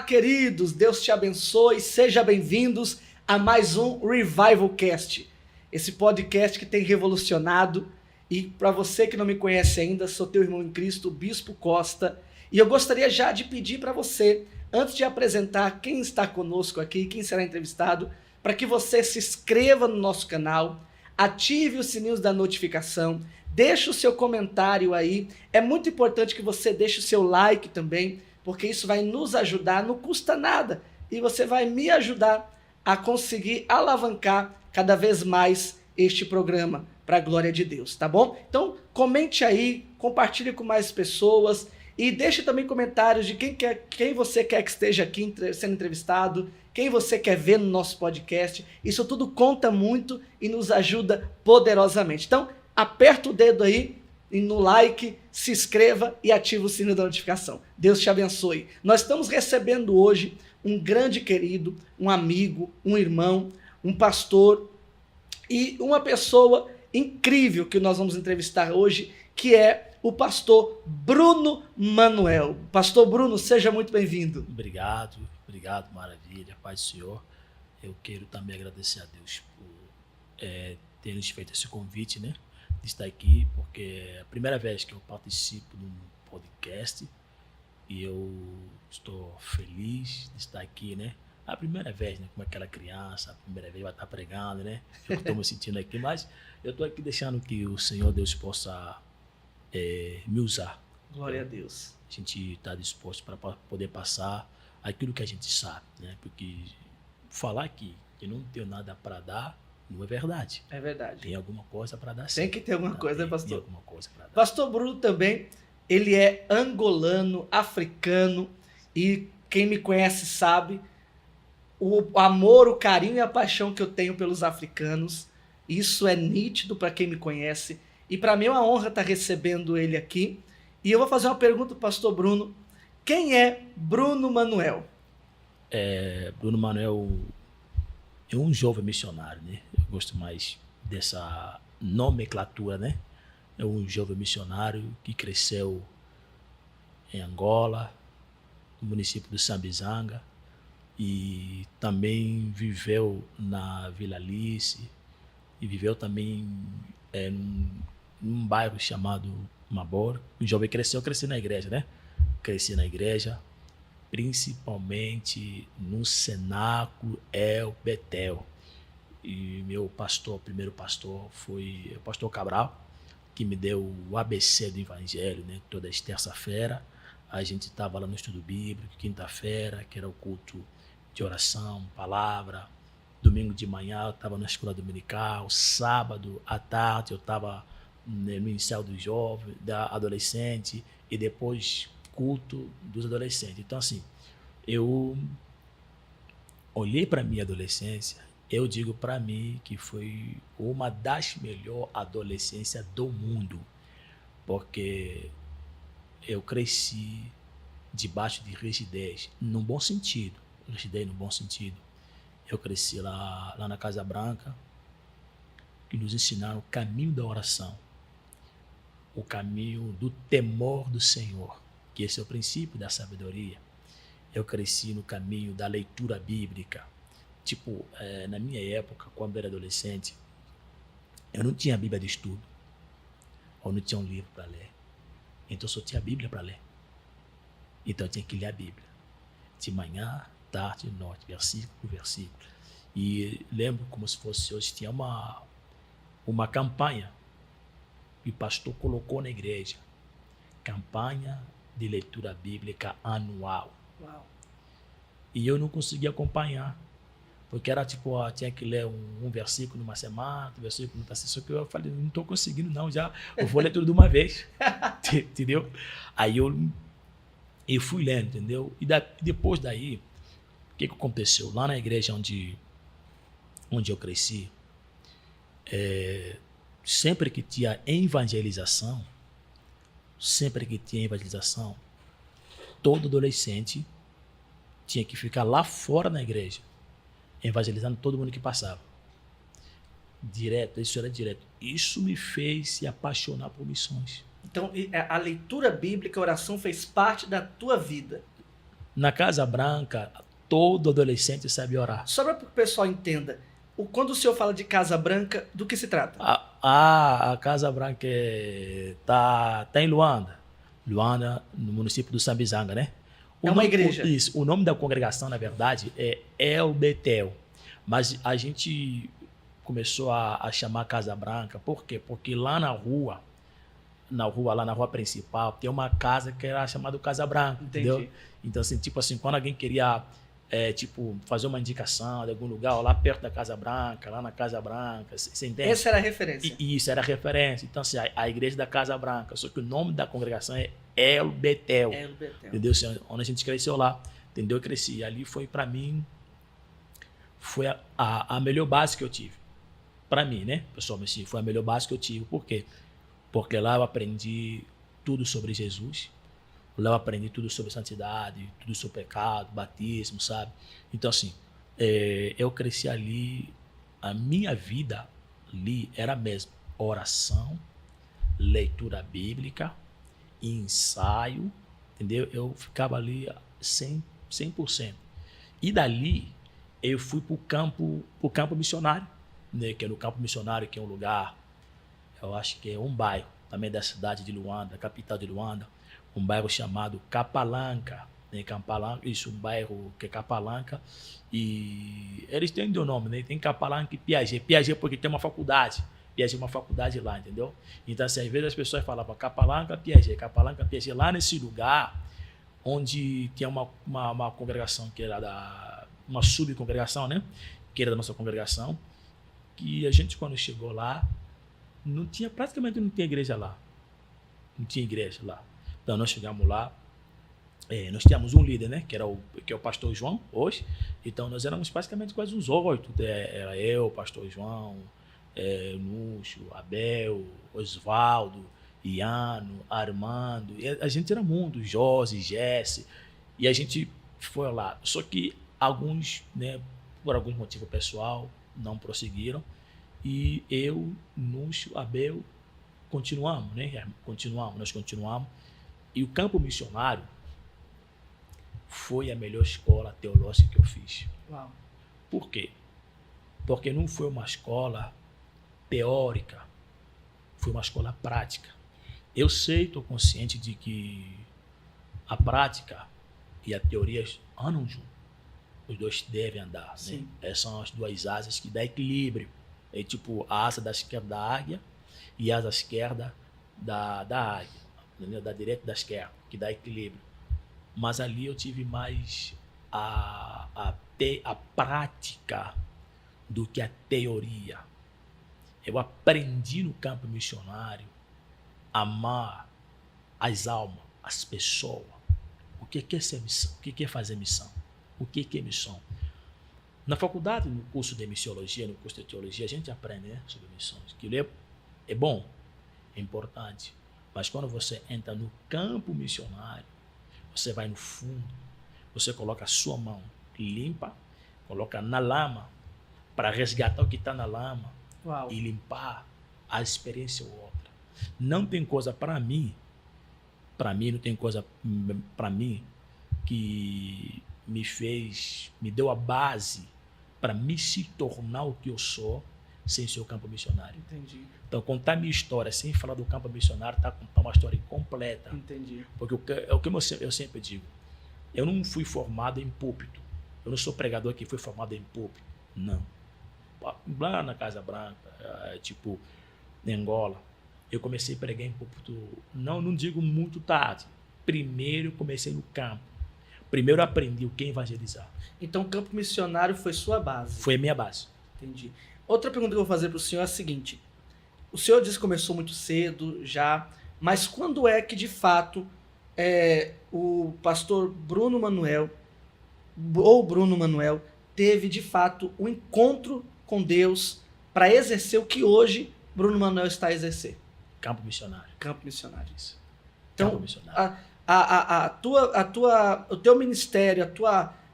queridos, Deus te abençoe, sejam bem-vindos a mais um Revival Cast, esse podcast que tem revolucionado. E para você que não me conhece ainda, sou teu irmão em Cristo, Bispo Costa, e eu gostaria já de pedir para você, antes de apresentar quem está conosco aqui, quem será entrevistado, para que você se inscreva no nosso canal, ative os sininhos da notificação, deixe o seu comentário aí. É muito importante que você deixe o seu like também, porque isso vai nos ajudar, não custa nada. E você vai me ajudar a conseguir alavancar cada vez mais este programa para a glória de Deus, tá bom? Então, comente aí, compartilhe com mais pessoas e deixe também comentários de quem você quer que esteja aqui sendo entrevistado, quem você quer ver no nosso podcast. Isso tudo conta muito e nos ajuda poderosamente. Então, aperta o dedo aí no like, se inscreva e ative o sino da notificação. Deus te abençoe. Nós estamos recebendo hoje um grande querido, um amigo, um irmão, um pastor e uma pessoa incrível que nós vamos entrevistar hoje, que é o pastor Bruno Manuel. Pastor Bruno, seja muito bem-vindo. Obrigado, maravilha, paz do Senhor. Eu quero também agradecer a Deus por ter nos feito esse convite, né? De estar aqui, porque é a primeira vez que eu participo de um podcast e eu estou feliz de estar aqui, né? A primeira vez, né? Como aquela criança, a primeira vez vai estar pregando, né? Eu estou me sentindo aqui, mas eu estou aqui deixando que o Senhor Deus possa me usar. Glória a Deus. A gente está disposto para poder passar aquilo que a gente sabe, né? Porque falar aqui que não tenho nada para dar não é verdade. É verdade. Tem alguma coisa para dar sim. Tem que ter alguma coisa, né, pastor? Tem alguma coisa para dar. Pastor Bruno também, ele é angolano, africano, e quem me conhece sabe o amor, o carinho e a paixão que eu tenho pelos africanos. Isso é nítido para quem me conhece. E para mim é uma honra estar recebendo ele aqui. E eu vou fazer uma pergunta para o pastor Bruno. Quem é Bruno Manuel? Bruno Manuel é um jovem missionário, né? Eu gosto mais dessa nomenclatura, né? É um jovem missionário que cresceu em Angola, no município de Sambizanga, e também viveu na Vila Alice, e viveu também num bairro chamado Mabor. O jovem cresceu na igreja, né? Cresci na igreja, principalmente no cenáculo El Betel. E meu pastor, primeiro pastor, foi o pastor Cabral, que me deu o ABC do Evangelho, né? Toda terça-feira a gente estava lá no estudo bíblico, quinta-feira, que era o culto de oração, palavra. Domingo de manhã eu estava na escola dominical, sábado à tarde eu estava no inicial do jovem, da adolescente, e depois culto dos adolescentes. Então, assim, eu olhei para minha adolescência, eu digo para mim que foi uma das melhores adolescências do mundo, porque eu cresci debaixo de rigidez, num bom sentido, rigidez no bom sentido. Eu cresci lá na Casa Branca, que nos ensinaram o caminho da oração, o caminho do temor do Senhor, que esse é o princípio da sabedoria. Eu cresci no caminho da leitura bíblica. Tipo, na minha época, quando eu era adolescente, eu não tinha Bíblia de estudo, ou não tinha um livro para ler. Então eu só tinha a Bíblia para ler. Então eu tinha que ler a Bíblia, de manhã, tarde, noite, versículo por versículo. E lembro como se fosse hoje, tinha uma campanha que o pastor colocou na igreja, campanha de leitura bíblica anual. Uau. E eu não conseguia acompanhar, porque era tipo, tinha que ler um versículo numa semana, outro versículo noutra semana, só que eu falei, não estou conseguindo não, eu vou ler tudo de uma vez, entendeu? Aí eu fui lendo, entendeu? E depois daí, o que aconteceu? Lá na igreja onde eu cresci, sempre que tinha evangelização, todo adolescente tinha que ficar lá fora na igreja, evangelizando todo mundo que passava. Direto, isso era direto. Isso me fez se apaixonar por missões. Então, a leitura bíblica, a oração fez parte da tua vida. Na Casa Branca, todo adolescente sabe orar. Só para que o pessoal entenda, quando o senhor fala de Casa Branca, do que se trata? A Casa Branca tá em Luanda. Luanda, no município do Sambizanga, né? É uma igreja. Isso. O nome da congregação, na verdade, é El Betel. Mas a gente começou a chamar Casa Branca. Por quê? Porque lá na rua principal, tem uma casa que era chamada Casa Branca. Entendi. Entendeu? Então, assim, tipo assim, quando alguém queria fazer uma indicação de algum lugar, ó, lá perto da Casa Branca, lá na Casa Branca, você entende? Essa era a referência. E isso era a referência. Então, assim, a igreja da Casa Branca, só que o nome da congregação é El Betel. El Betel. Entendeu? Assim, onde a gente cresceu lá. Entendeu? Eu cresci. E ali foi, para mim, foi a melhor base que eu tive. Para mim, né? Pessoal, assim, foi a melhor base que eu tive. Por quê? Porque lá eu aprendi tudo sobre Jesus. Lá eu aprendi tudo sobre santidade, tudo sobre pecado, batismo, sabe? Então, assim, eu cresci ali, a minha vida ali era mesmo oração, leitura bíblica, ensaio, entendeu? Eu ficava ali 100%. E dali, eu fui pro campo missionário, né? Que é no campo missionário, que é um lugar, eu acho que é um bairro também da cidade de Luanda, capital de Luanda, um bairro chamado Capalanca, né? Isso, um bairro que é Capalanca, e eles têm o nome, né? Tem Capalanca e Piaget. Piaget porque tem uma faculdade, Piaget é uma faculdade lá, entendeu? Então, assim, às vezes as pessoas falavam Capalanca, Piaget, lá nesse lugar, onde tinha uma congregação que era uma subcongregação, né? Que era da nossa congregação, que a gente, quando chegou lá, praticamente não tinha igreja lá. Não tinha igreja lá. Então, nós chegamos lá, nós tínhamos um líder, né? Que é o pastor João, hoje. Então, nós éramos basicamente quase uns 8. Era eu, o pastor João, Núcio, Abel, Osvaldo, Iano, Armando. E a gente era mundo, Josi, Jesse. E a gente foi lá. Só que alguns, né, por algum motivo pessoal, não prosseguiram. E eu, Núcio, Abel, continuamos, né? Nós continuamos. E o campo missionário foi a melhor escola teológica que eu fiz. Uau. Por quê? Porque não foi uma escola teórica, foi uma escola prática. Eu sei, estou consciente de que a prática e a teoria andam juntos. Os dois devem andar. Né? Essas são as duas asas que dão equilíbrio. É tipo a asa da esquerda da águia e a asa esquerda da águia. Entendeu? Da direita e da esquerda, que dá equilíbrio. Mas ali eu tive mais a prática do que a teoria. Eu aprendi no campo missionário a amar as almas, as pessoas. O que é ser missão? O que é fazer missão? O que é missão? Na faculdade, no curso de missiologia, no curso de teologia, a gente aprende, né, sobre missões. Aquilo é bom, é importante. Mas quando você entra no campo missionário, você vai no fundo, você coloca a sua mão limpa, coloca na lama para resgatar o que está na lama. Uau. E limpar a experiência ou outra. Não tem coisa para mim não tem coisa para mim que me deu a base para me se tornar o que eu sou sem ser o campo missionário. Entendi. Então, contar minha história sem falar do campo missionário tá uma história incompleta. Entendi. Porque o que eu sempre digo, eu não fui formado em púlpito. Eu não sou pregador que foi formado em púlpito. Não. Lá na Casa Branca, tipo, em Angola, eu comecei a pregar em púlpito, não digo muito tarde. Primeiro eu comecei no campo. Primeiro eu aprendi o que é evangelizar. Então o campo missionário foi sua base? Foi a minha base. Entendi. Outra pergunta que eu vou fazer para o senhor é a seguinte. O senhor disse que começou muito cedo já, mas quando é que de fato o pastor Bruno Manuel, ou Bruno Manuel, teve de fato um encontro com Deus para exercer o que hoje Bruno Manuel está a exercer? Campo missionário. Campo missionário. Isso. Então, campo missionário. O teu ministério,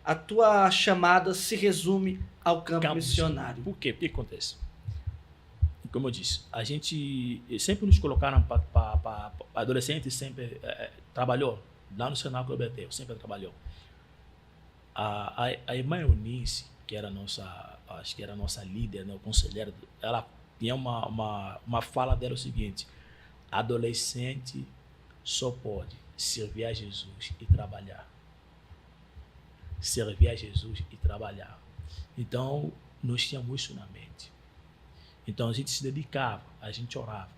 a tua chamada se resume ao campo missionário. Por quê? O que acontece? Como eu disse, a gente sempre nos colocaram para adolescentes, sempre trabalhou lá no Cenáculo BT, sempre trabalhou. A irmã Eunice, que era acho que era a nossa líder, né, o conselheiro, ela tinha uma fala dela o seguinte: adolescente só pode servir a Jesus e trabalhar. Servir a Jesus e trabalhar. Então, nós tínhamos isso na mente. Então, a gente se dedicava, a gente orava.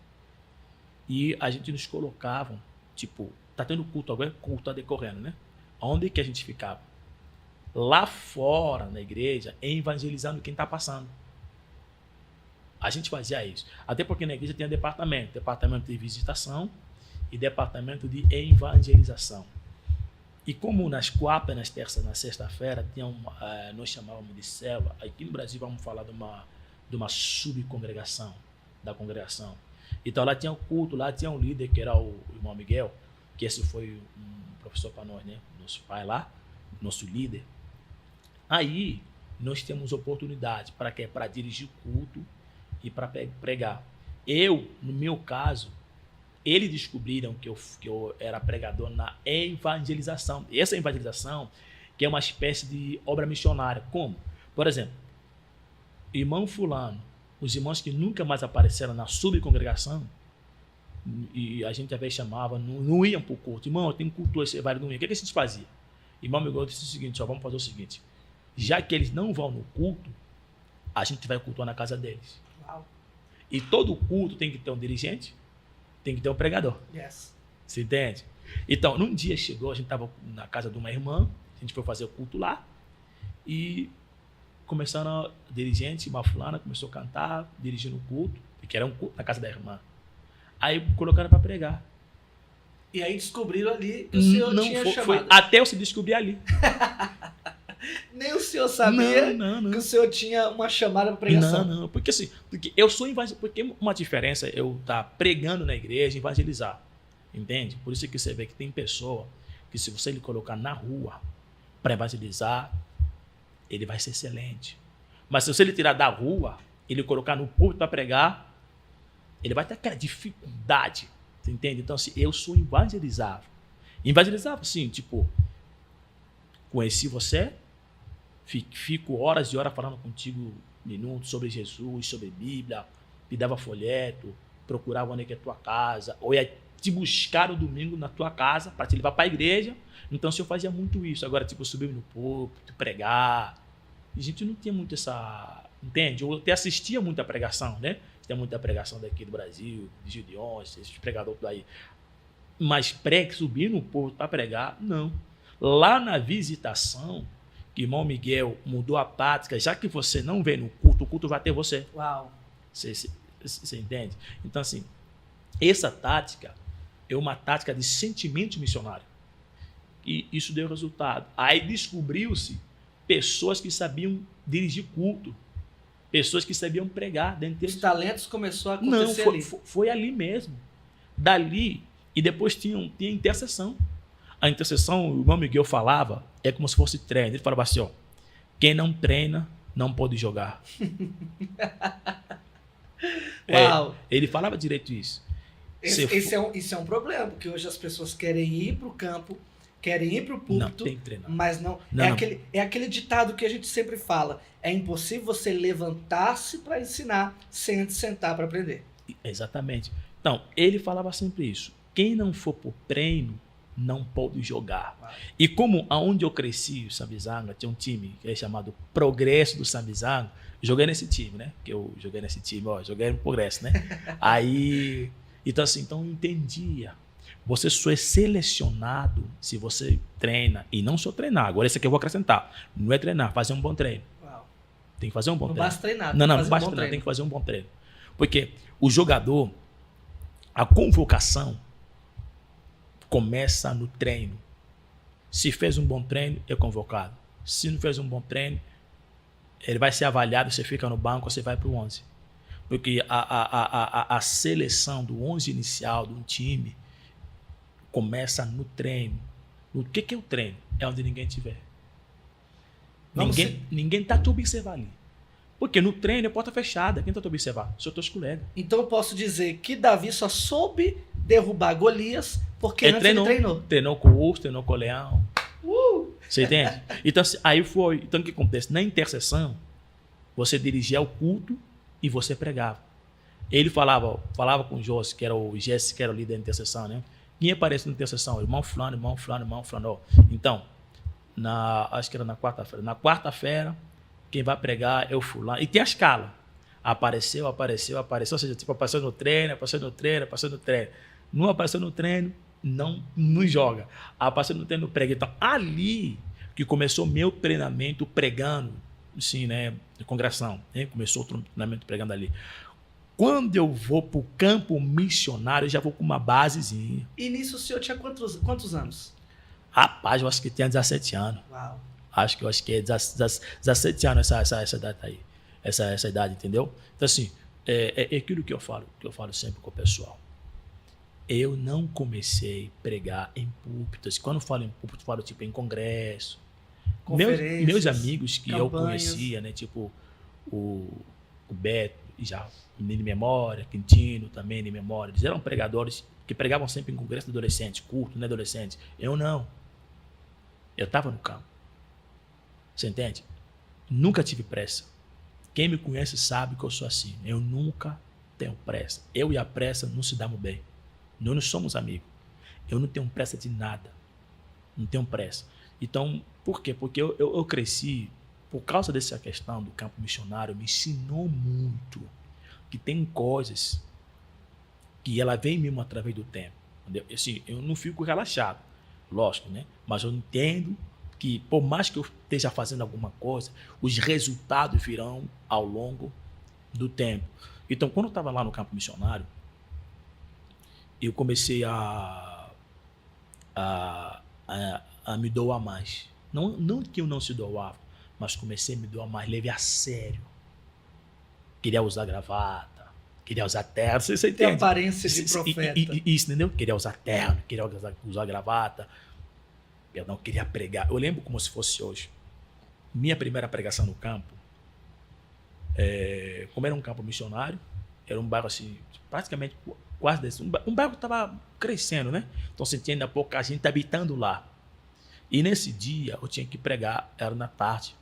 E a gente nos colocava, tipo, tá tendo culto agora, culto tá decorrendo, né? Onde que a gente ficava? Lá fora, na igreja, evangelizando quem tá passando. A gente fazia isso. Até porque na igreja tinha departamento de visitação e departamento de evangelização. E como nas quartas, nas terças, na sexta-feira, nós chamávamos de célula, aqui no Brasil vamos falar de uma subcongregação, da congregação. Então lá tinha o culto, lá tinha um líder que era o irmão Miguel, que esse foi um professor para nós, né? Nosso pai lá, nosso líder. Aí nós temos oportunidade para quê? Para dirigir culto e para pregar. No meu caso, eles descobriram que eu era pregador na evangelização. E essa evangelização, que é uma espécie de obra missionária. Como? Por exemplo, irmão fulano, os irmãos que nunca mais apareceram na subcongregação, e a gente às vezes chamava, não iam para o culto. Irmão, eu tenho culto esse vale domingo. O que a gente fazia? Irmão Miguel disse o seguinte: vamos fazer o seguinte, já que eles não vão no culto, a gente vai cultuar na casa deles. Uau. E todo culto tem que ter um dirigente, tem que ter um pregador. Yes. Você entende? Então, num dia chegou, a gente estava na casa de uma irmã, a gente foi fazer o culto lá, e começaram a dirigente, uma fulana, começou a cantar, dirigindo o culto, que era um culto na casa da irmã. Aí colocaram para pregar. E aí descobriram ali que o senhor tinha chamado. Foi até eu se descobrir ali. Nem o senhor sabia não. que o senhor tinha uma chamada para pregação. Não, porque assim, porque eu sou evangelizador, porque uma diferença é eu estar pregando na igreja e evangelizar, entende? Por isso que você vê que tem pessoa que se você lhe colocar na rua para evangelizar, ele vai ser excelente. Mas se você lhe tirar da rua, ele colocar no púlpito para pregar, ele vai ter aquela dificuldade, você entende? Então assim, eu sou evangelizável. Evangelizável, assim, tipo, conheci você, fico horas e horas falando contigo, minutos sobre Jesus, sobre Bíblia, me dava folheto, procurava onde é que é a tua casa, ou ia te buscar no domingo na tua casa para te levar para a igreja. Então, eu fazia muito isso. Agora, tipo, subir no púlpito, pregar. E a gente não tinha muito essa... Entende? Eu até assistia muita pregação, né? Tem muita pregação daqui do Brasil, de Gideões, esses pregadores por aí. Mas subir no púlpito para pregar, não. Lá na visitação, que o irmão Miguel mudou a tática, já que você não vem no culto, o culto vai ter você. Uau! Você entende? Então, assim, essa tática é uma tática de sentimento missionário. E isso deu resultado. Aí descobriu-se pessoas que sabiam dirigir culto, pessoas que sabiam pregar dentro deles. Os talentos começaram a acontecer ali. Foi ali mesmo. Dali, e depois tinha intercessão. A intercessão, o irmão Miguel falava, é como se fosse treino. Ele falava assim, ó, quem não treina não pode jogar. Uau! Ele falava direito isso. Isso é um problema, porque hoje as pessoas querem ir para o campo, querem ir para o púlpito, não, tem que treinar. Mas não. É aquele ditado que a gente sempre fala, é impossível você levantar-se para ensinar sem antes sentar para aprender. Exatamente. Então, ele falava sempre isso. Quem não for por treino, não pode jogar. Uau. E como aonde eu cresci, o Sambizanga, tinha um time que é chamado Progresso do Sambizanga, joguei nesse time, né? Que eu joguei nesse time, joguei no Progresso, né? Aí, então assim, então eu entendia. Você só é selecionado se você treina, e não só treinar. Agora esse aqui eu vou acrescentar. Não é treinar, fazer um bom treino. Uau. Tem que fazer um bom treino. Não basta treinar. Não basta treinar, tem que fazer um bom treino. Porque o jogador, a convocação começa no treino. Se fez um bom treino, é convocado. Se não fez um bom treino, ele vai ser avaliado, você fica no banco, você vai para o 11. Porque a seleção do 11 inicial de um time começa no treino. O que é o treino? É onde ninguém estiver. Ninguém está te observando ali. Porque no treino é porta fechada. Quem está te observando? São teus colegas. Então eu posso dizer que Davi só soube derrubar Golias porque antes ele treinou. Treinou com o urso, treinou com o leão. Você entende? Então, aí foi. Então, o que acontece? Na intercessão, você dirigia o culto e você pregava. Ele falava com o José, que era o Jesse, que era o líder da intercessão, né? Quem aparece na intercessão? Irmão fulano, irmão fulano, irmão fulano. Ó. Então, acho que era na quarta-feira. Na quarta-feira, quem vai pregar é o fulano. E tem a escala. Apareceu. Ou seja, tipo, apareceu no treino. Não apareceu no treino, não joga. Apareceu no treino, prega. Então, ali que começou meu treinamento pregando, assim, né? De congregação. Né? Começou o treinamento pregando ali. Quando eu vou para o campo missionário, eu já vou com uma basezinha. E nisso o senhor tinha quantos anos? Rapaz, eu acho que tinha 17 anos. Uau. Acho que é 17 anos essa idade aí. Essa idade, entendeu? Então, assim, é aquilo que eu falo sempre com o pessoal. Eu não comecei a pregar em púlpitos. Quando eu falo em púlpito, eu falo tipo em congresso. Meus amigos que eu conhecia, né? Tipo o Beto, já de memória, Quintino também de memória. Eles eram pregadores que pregavam sempre em congresso de adolescentes, culto, né, adolescentes. Eu não. Eu estava no campo. Você entende? Nunca tive pressa. Quem me conhece sabe que eu sou assim. Eu nunca tenho pressa. Eu e a pressa não se damos bem. Nós não somos amigos. Eu não tenho pressa de nada. Não tenho pressa. Então, por quê? Porque eu cresci, por causa dessa questão do campo missionário, me ensinou muito que tem coisas que ela vem mesmo através do tempo. Entendeu? Assim, eu não fico relaxado, lógico, né? Mas eu entendo que, por mais que eu esteja fazendo alguma coisa, os resultados virão ao longo do tempo. Então, quando eu estava lá no campo missionário, eu comecei a me doar mais. Não que eu não se doava, mas comecei a me doar mais, levei a sério. Queria usar gravata, queria usar terno, você entende? Tem aparência de profeta. Isso, entendeu? Queria usar terno, queria usar gravata. Eu não queria pregar. Eu lembro como se fosse hoje. Minha primeira pregação no campo, como era um campo missionário, era um bairro assim, praticamente quase desse. Um bairro que estava crescendo, né? Então você tinha ainda pouca gente habitando lá. E nesse dia eu tinha que pregar, era na tarde.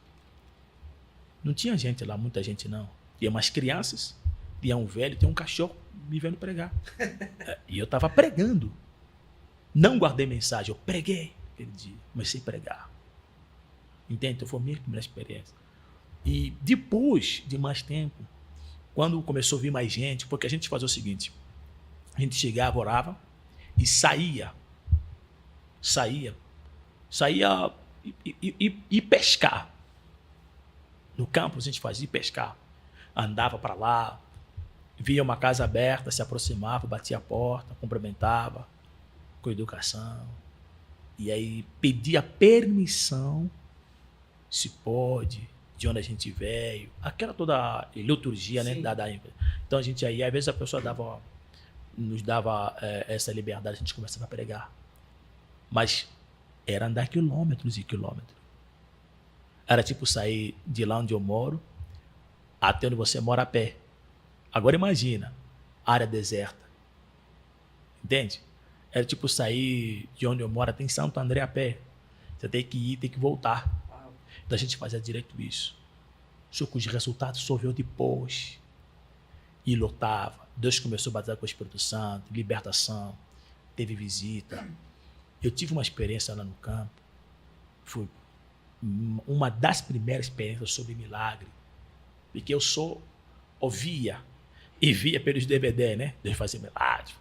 Não tinha gente lá, muita gente não. Tinha umas crianças, tinha um velho, tinha um cachorro me vendo pregar. E eu estava pregando. Não guardei mensagem, eu preguei aquele dia. Comecei a pregar. Entende? Então foi a minha primeira experiência. E depois de mais tempo, quando começou a vir mais gente, porque a gente fazia o seguinte, a gente chegava, orava e saía e pescar. No campo a gente fazia pescar. Andava para lá, via uma casa aberta, se aproximava, batia a porta, cumprimentava, com educação. E aí pedia permissão, se pode, de onde a gente veio. Aquela toda liturgia, né? Então a gente aí, às vezes a pessoa nos dava essa liberdade, a gente começava a pregar. Mas era andar quilômetros e quilômetros. Era tipo sair de lá onde eu moro até onde você mora a pé. Agora imagina, área deserta. Entende? Era tipo sair de onde eu moro até em Santo André a pé. Você tem que ir, tem que voltar. Então a gente fazia direito isso. Só que os resultados só veio depois. E lotava. Deus começou a batizar com o Espírito Santo, libertação, teve visita. Eu tive uma experiência lá no campo. Foi uma das primeiras experiências sobre milagre. Porque eu só ouvia e via pelos DVD, né? Deus fazer milagre.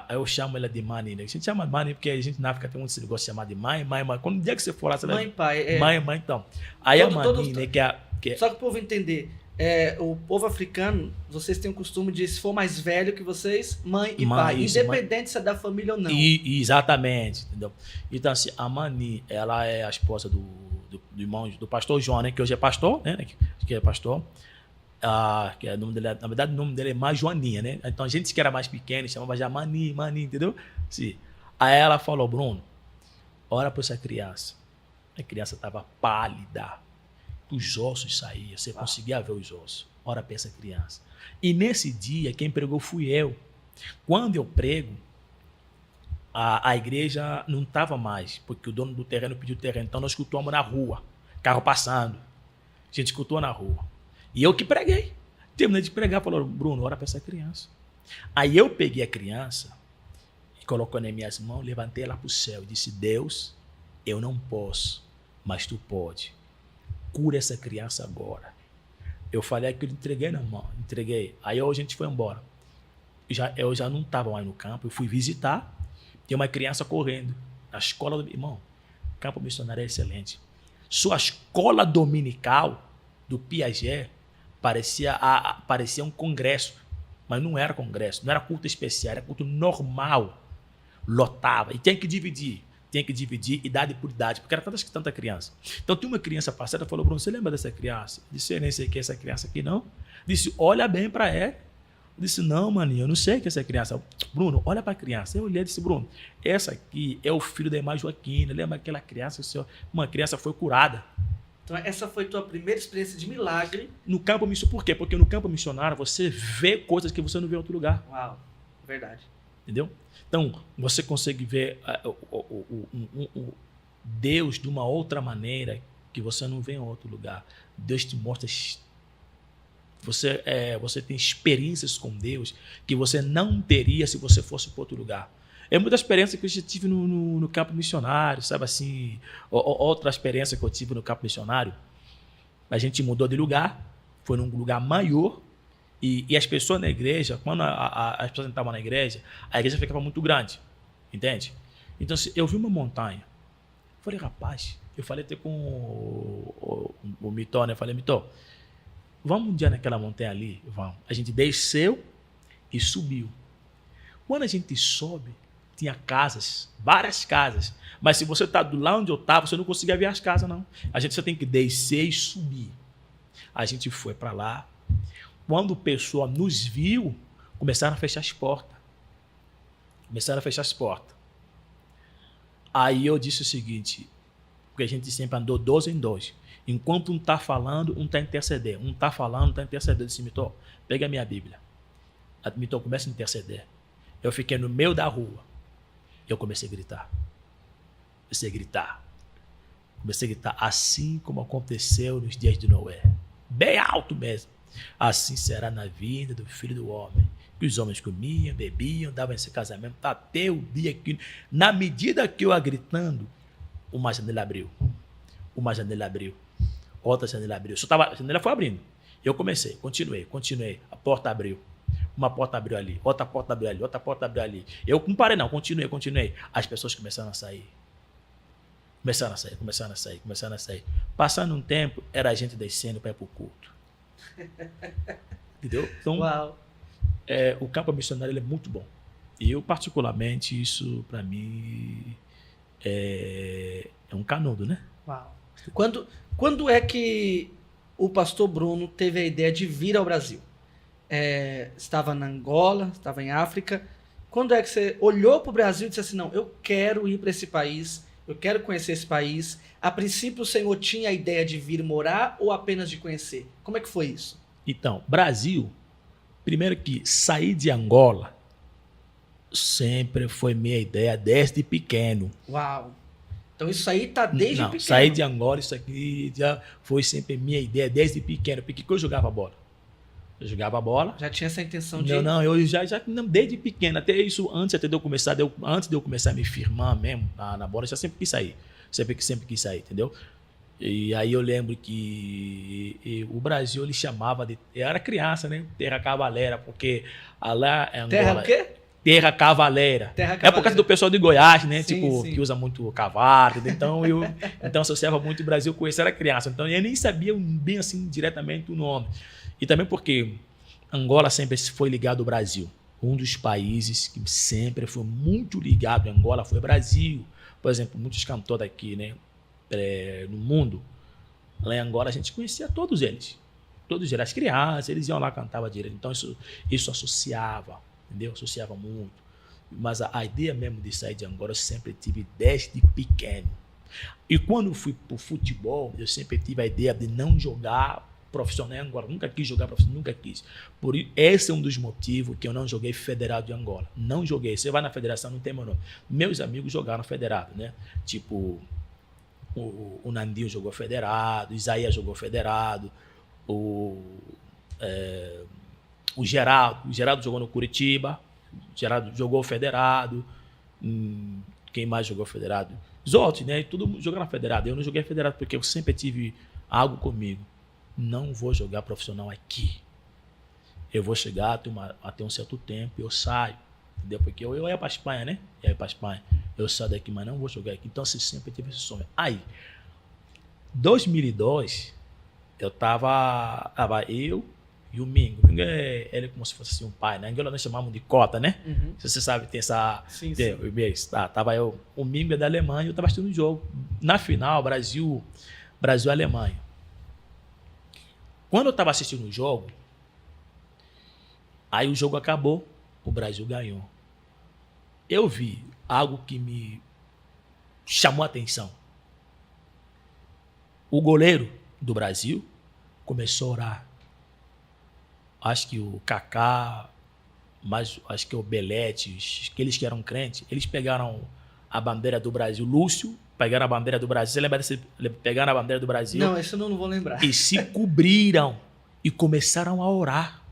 Eu chamo ela de mãe, né? A gente chama de mãe porque a gente na África tem esse negócio de chamar de mãe. Quando o dia que você for lá, você mãe, pai. Mãe, então. Aí a mãe, né? Só que o povo entender. O povo africano, vocês têm o costume de, se for mais velho que vocês, mãe e pai. Isso, independente se é da família ou não. Exatamente, entendeu? Então, assim, a Mani, ela é a esposa do irmão do pastor João, né? Que hoje é pastor, né? Que é pastor. Que é o nome dele, na verdade, o nome dele é mais Joaninha, né? Então, a gente que era mais pequeno chamava já Mani, entendeu? Sim. Aí ela falou, Bruno, ora para essa criança. A criança estava pálida. Os ossos saíam, você conseguia ver os ossos. Ora para essa criança. E nesse dia, quem pregou fui eu. Quando eu prego, a igreja não estava mais, porque o dono do terreno pediu o terreno. Então nós cultuamos na rua, carro passando. A gente cultua na rua. E eu que preguei. Terminei de pregar, falou, Bruno, ora para essa criança. Aí eu peguei a criança e colocou nas minhas mãos, levantei ela para o céu e disse, Deus, eu não posso, mas tu pode. Cura essa criança agora. Eu falei que eu entreguei na mão, entreguei. Aí a gente foi embora. Eu já não estava mais no campo, eu fui visitar, tem uma criança correndo na escola do meu irmão. Campo missionário é excelente. Sua escola dominical do Piaget parecia um congresso, mas não era congresso, não era culto especial, era culto normal. Lotava. E tinha que dividir idade por idade, porque era tanta criança. Então tinha uma criança passada, falou, Bruno, você lembra dessa criança? Eu disse, eu nem sei quem é essa criança aqui, não. Disse, olha bem para ela. Eu disse, não, maninho, eu não sei quem é essa criança. Bruno, olha para a criança. Eu olhei e disse, Bruno, essa aqui é o filho da irmã Joaquina. Lembra aquela criança? Uma criança foi curada. Então essa foi tua primeira experiência de milagre. No campo missionário, por quê? Porque no campo missionário você vê coisas que você não vê em outro lugar. Uau, verdade. Entendeu? Então, você consegue ver o Deus de uma outra maneira que você não vê em outro lugar. Deus te mostra... Você tem experiências com Deus que você não teria se você fosse para outro lugar. É muita experiência que eu já tive no campo missionário, sabe assim? Outra experiência que eu tive no campo missionário, a gente mudou de lugar, foi num lugar maior, e as pessoas na igreja, quando as pessoas entravam na igreja, a igreja ficava muito grande, entende? Então, eu vi uma montanha, eu falei, rapaz, eu falei até com o Mitó, né? Eu falei, Mitó, vamos um dia naquela montanha ali? Vamos. A gente desceu e subiu. Quando a gente sobe, tinha casas, várias casas. Mas se você está do lado onde eu estava, você não conseguia ver as casas, não. A gente só tem que descer e subir. A gente foi para lá. Quando o pessoal nos viu, começaram a fechar as portas. Aí eu disse o seguinte, porque a gente sempre andou 12 em 2. Enquanto um está falando, um está intercedendo. Um está falando, um está intercedendo. Eu disse, Mitó, pega a minha Bíblia. Mitó, começa a interceder. Eu fiquei no meio da rua. Eu comecei a gritar. Comecei a gritar assim como aconteceu nos dias de Noé. Bem alto mesmo. Assim será na vida do Filho do Homem. Que os homens comiam, bebiam, davam esse casamento até o dia que, na medida que eu ia gritando, uma janela abriu. Outra janela abriu. A janela foi abrindo. Eu comecei, continuei. A porta abriu. Uma porta abriu ali, outra porta abriu ali, outra porta abriu ali. Eu não parei não, continuei. As pessoas começaram a sair. Começaram a sair. Passando um tempo, era a gente descendo para ir para o culto. Entendeu? Então, o campo missionário ele é muito bom. E eu, particularmente, isso para mim é um canudo, né? Uau. Quando é que o pastor Bruno teve a ideia de vir ao Brasil? Estava na Angola, estava em África. Quando é que você olhou para o Brasil e disse assim, não, eu quero ir para esse país, eu quero conhecer esse país. A princípio o Senhor tinha a ideia de vir morar ou apenas de conhecer? Como é que foi isso? Então, Brasil, primeiro que sair de Angola sempre foi minha ideia desde pequeno. Uau! Então isso aí tá desde pequeno. Sair de Angola, isso aqui já foi sempre minha ideia desde pequeno, porque eu jogava bola. Já tinha essa intenção de... eu já desde pequeno, até isso, antes de eu começar a me firmar mesmo na bola, eu já sempre quis sair. Sempre quis sair, entendeu? E aí eu lembro que o Brasil ele chamava de... Eu era criança, né? Terra Cavaleira, porque lá em Angola... Terra o quê? Terra Cavaleira. É por causa do pessoal de Goiás, né? Sim. Que usa muito cavalo. Então eu associava muito o Brasil com isso, era criança. Então eu nem sabia bem assim diretamente o nome. E também porque Angola sempre foi ligado ao Brasil. Um dos países que sempre foi muito ligado a Angola foi o Brasil. Por exemplo, muitos cantores aqui, né? No mundo, lá em Angola a gente conhecia todos eles. Todos eles, as crianças, eles iam lá, cantavam direito. Então isso associava, entendeu? Associava muito. Mas a ideia mesmo de sair de Angola eu sempre tive desde pequeno. E quando fui para o futebol, eu sempre tive a ideia de não jogar profissional em Angola. Nunca quis jogar profissional, nunca quis. Esse é um dos motivos que eu não joguei federado de Angola. Não joguei. Você vai na federação, não tem meu nome. Meus amigos jogaram federado, né? Tipo, o Nandinho jogou federado, o Isaías jogou federado, o Geraldo jogou no Curitiba, o Geraldo jogou federado, quem mais jogou federado? Os outros, né? Todo mundo jogando federado. Eu não joguei federado porque eu sempre tive algo comigo. Não vou jogar profissional aqui. Eu vou chegar até um certo tempo e eu saio. Entendeu? Porque eu ia para a Espanha, né? Eu saio daqui, mas não vou jogar aqui. Então, você sempre tive esse sonho. Aí, 2002, eu tava eu e o Mingo. O Mingo ele é como se fosse assim, um pai, né? Em Angola nós chamamos de cota, né? Uhum. Você sabe, tem essa... Sim. Tava eu, o Mingo é da Alemanha, eu tava assistindo um jogo. Na final, Brasil e Alemanha. Quando eu tava assistindo o jogo, aí o jogo acabou, o Brasil ganhou. Eu vi algo que me chamou a atenção. O goleiro do Brasil começou a orar. Acho que o Kaká, mas acho que o Belete, aqueles que eram crentes, eles pegaram a bandeira do Brasil. Lúcio, pegaram a bandeira do Brasil. Você lembra desse? Pegaram a bandeira do Brasil? Não, isso eu não vou lembrar. E se cobriram e começaram a orar.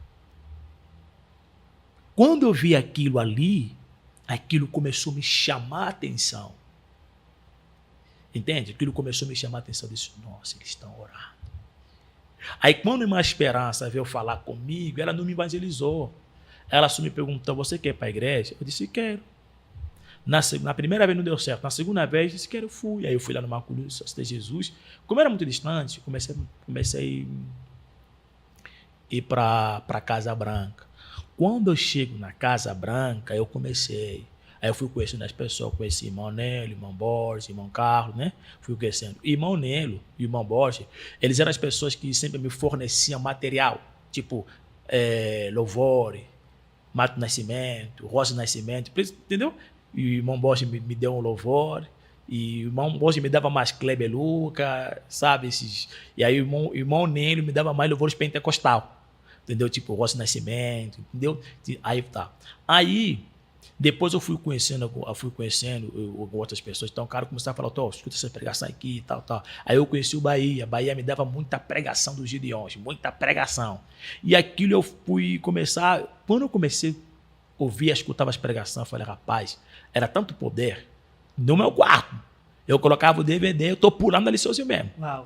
Quando eu vi aquilo ali, aquilo começou a me chamar a atenção. Entende? Aquilo começou a me chamar a atenção. Eu disse, nossa, eles estão orando. Aí quando uma esperança veio falar comigo, ela não me evangelizou. Ela só me perguntou, você quer ir para a igreja? Eu disse, quero. Na primeira vez não deu certo. Na segunda vez, eu disse, quero, fui. Aí eu fui lá no Maculus, de Jesus. Como era muito distante, comecei a ir para Casa Branca. Quando eu chego na Casa Branca, eu comecei. Aí eu fui conhecendo as pessoas, conheci irmão Nelo, irmão Borges, irmão Carlos, né? Fui conhecendo. Irmão Nelo e irmão Borges, eles eram as pessoas que sempre me forneciam material, tipo louvor, Mato Nascimento, Rosa Nascimento, entendeu? E o irmão Borges me deu um louvor, e o irmão Borges me dava mais Kleber Luca, sabe? E aí o irmão Nelo me dava mais louvores pentecostal, entendeu? Tipo Rosa Nascimento, entendeu? Aí tá. Aí... Depois eu fui conhecendo outras pessoas. Então o cara começou a falar, escuta essa pregação aqui e tal. Aí eu conheci o Bahia. Bahia me dava muita pregação dos Gideões, muita pregação. E aquilo eu fui começar... Quando eu comecei a ouvir, escutava as pregações, eu falei, rapaz, era tanto poder no meu quarto. Eu colocava o DVD, eu tô pulando ali sozinho mesmo. Uau.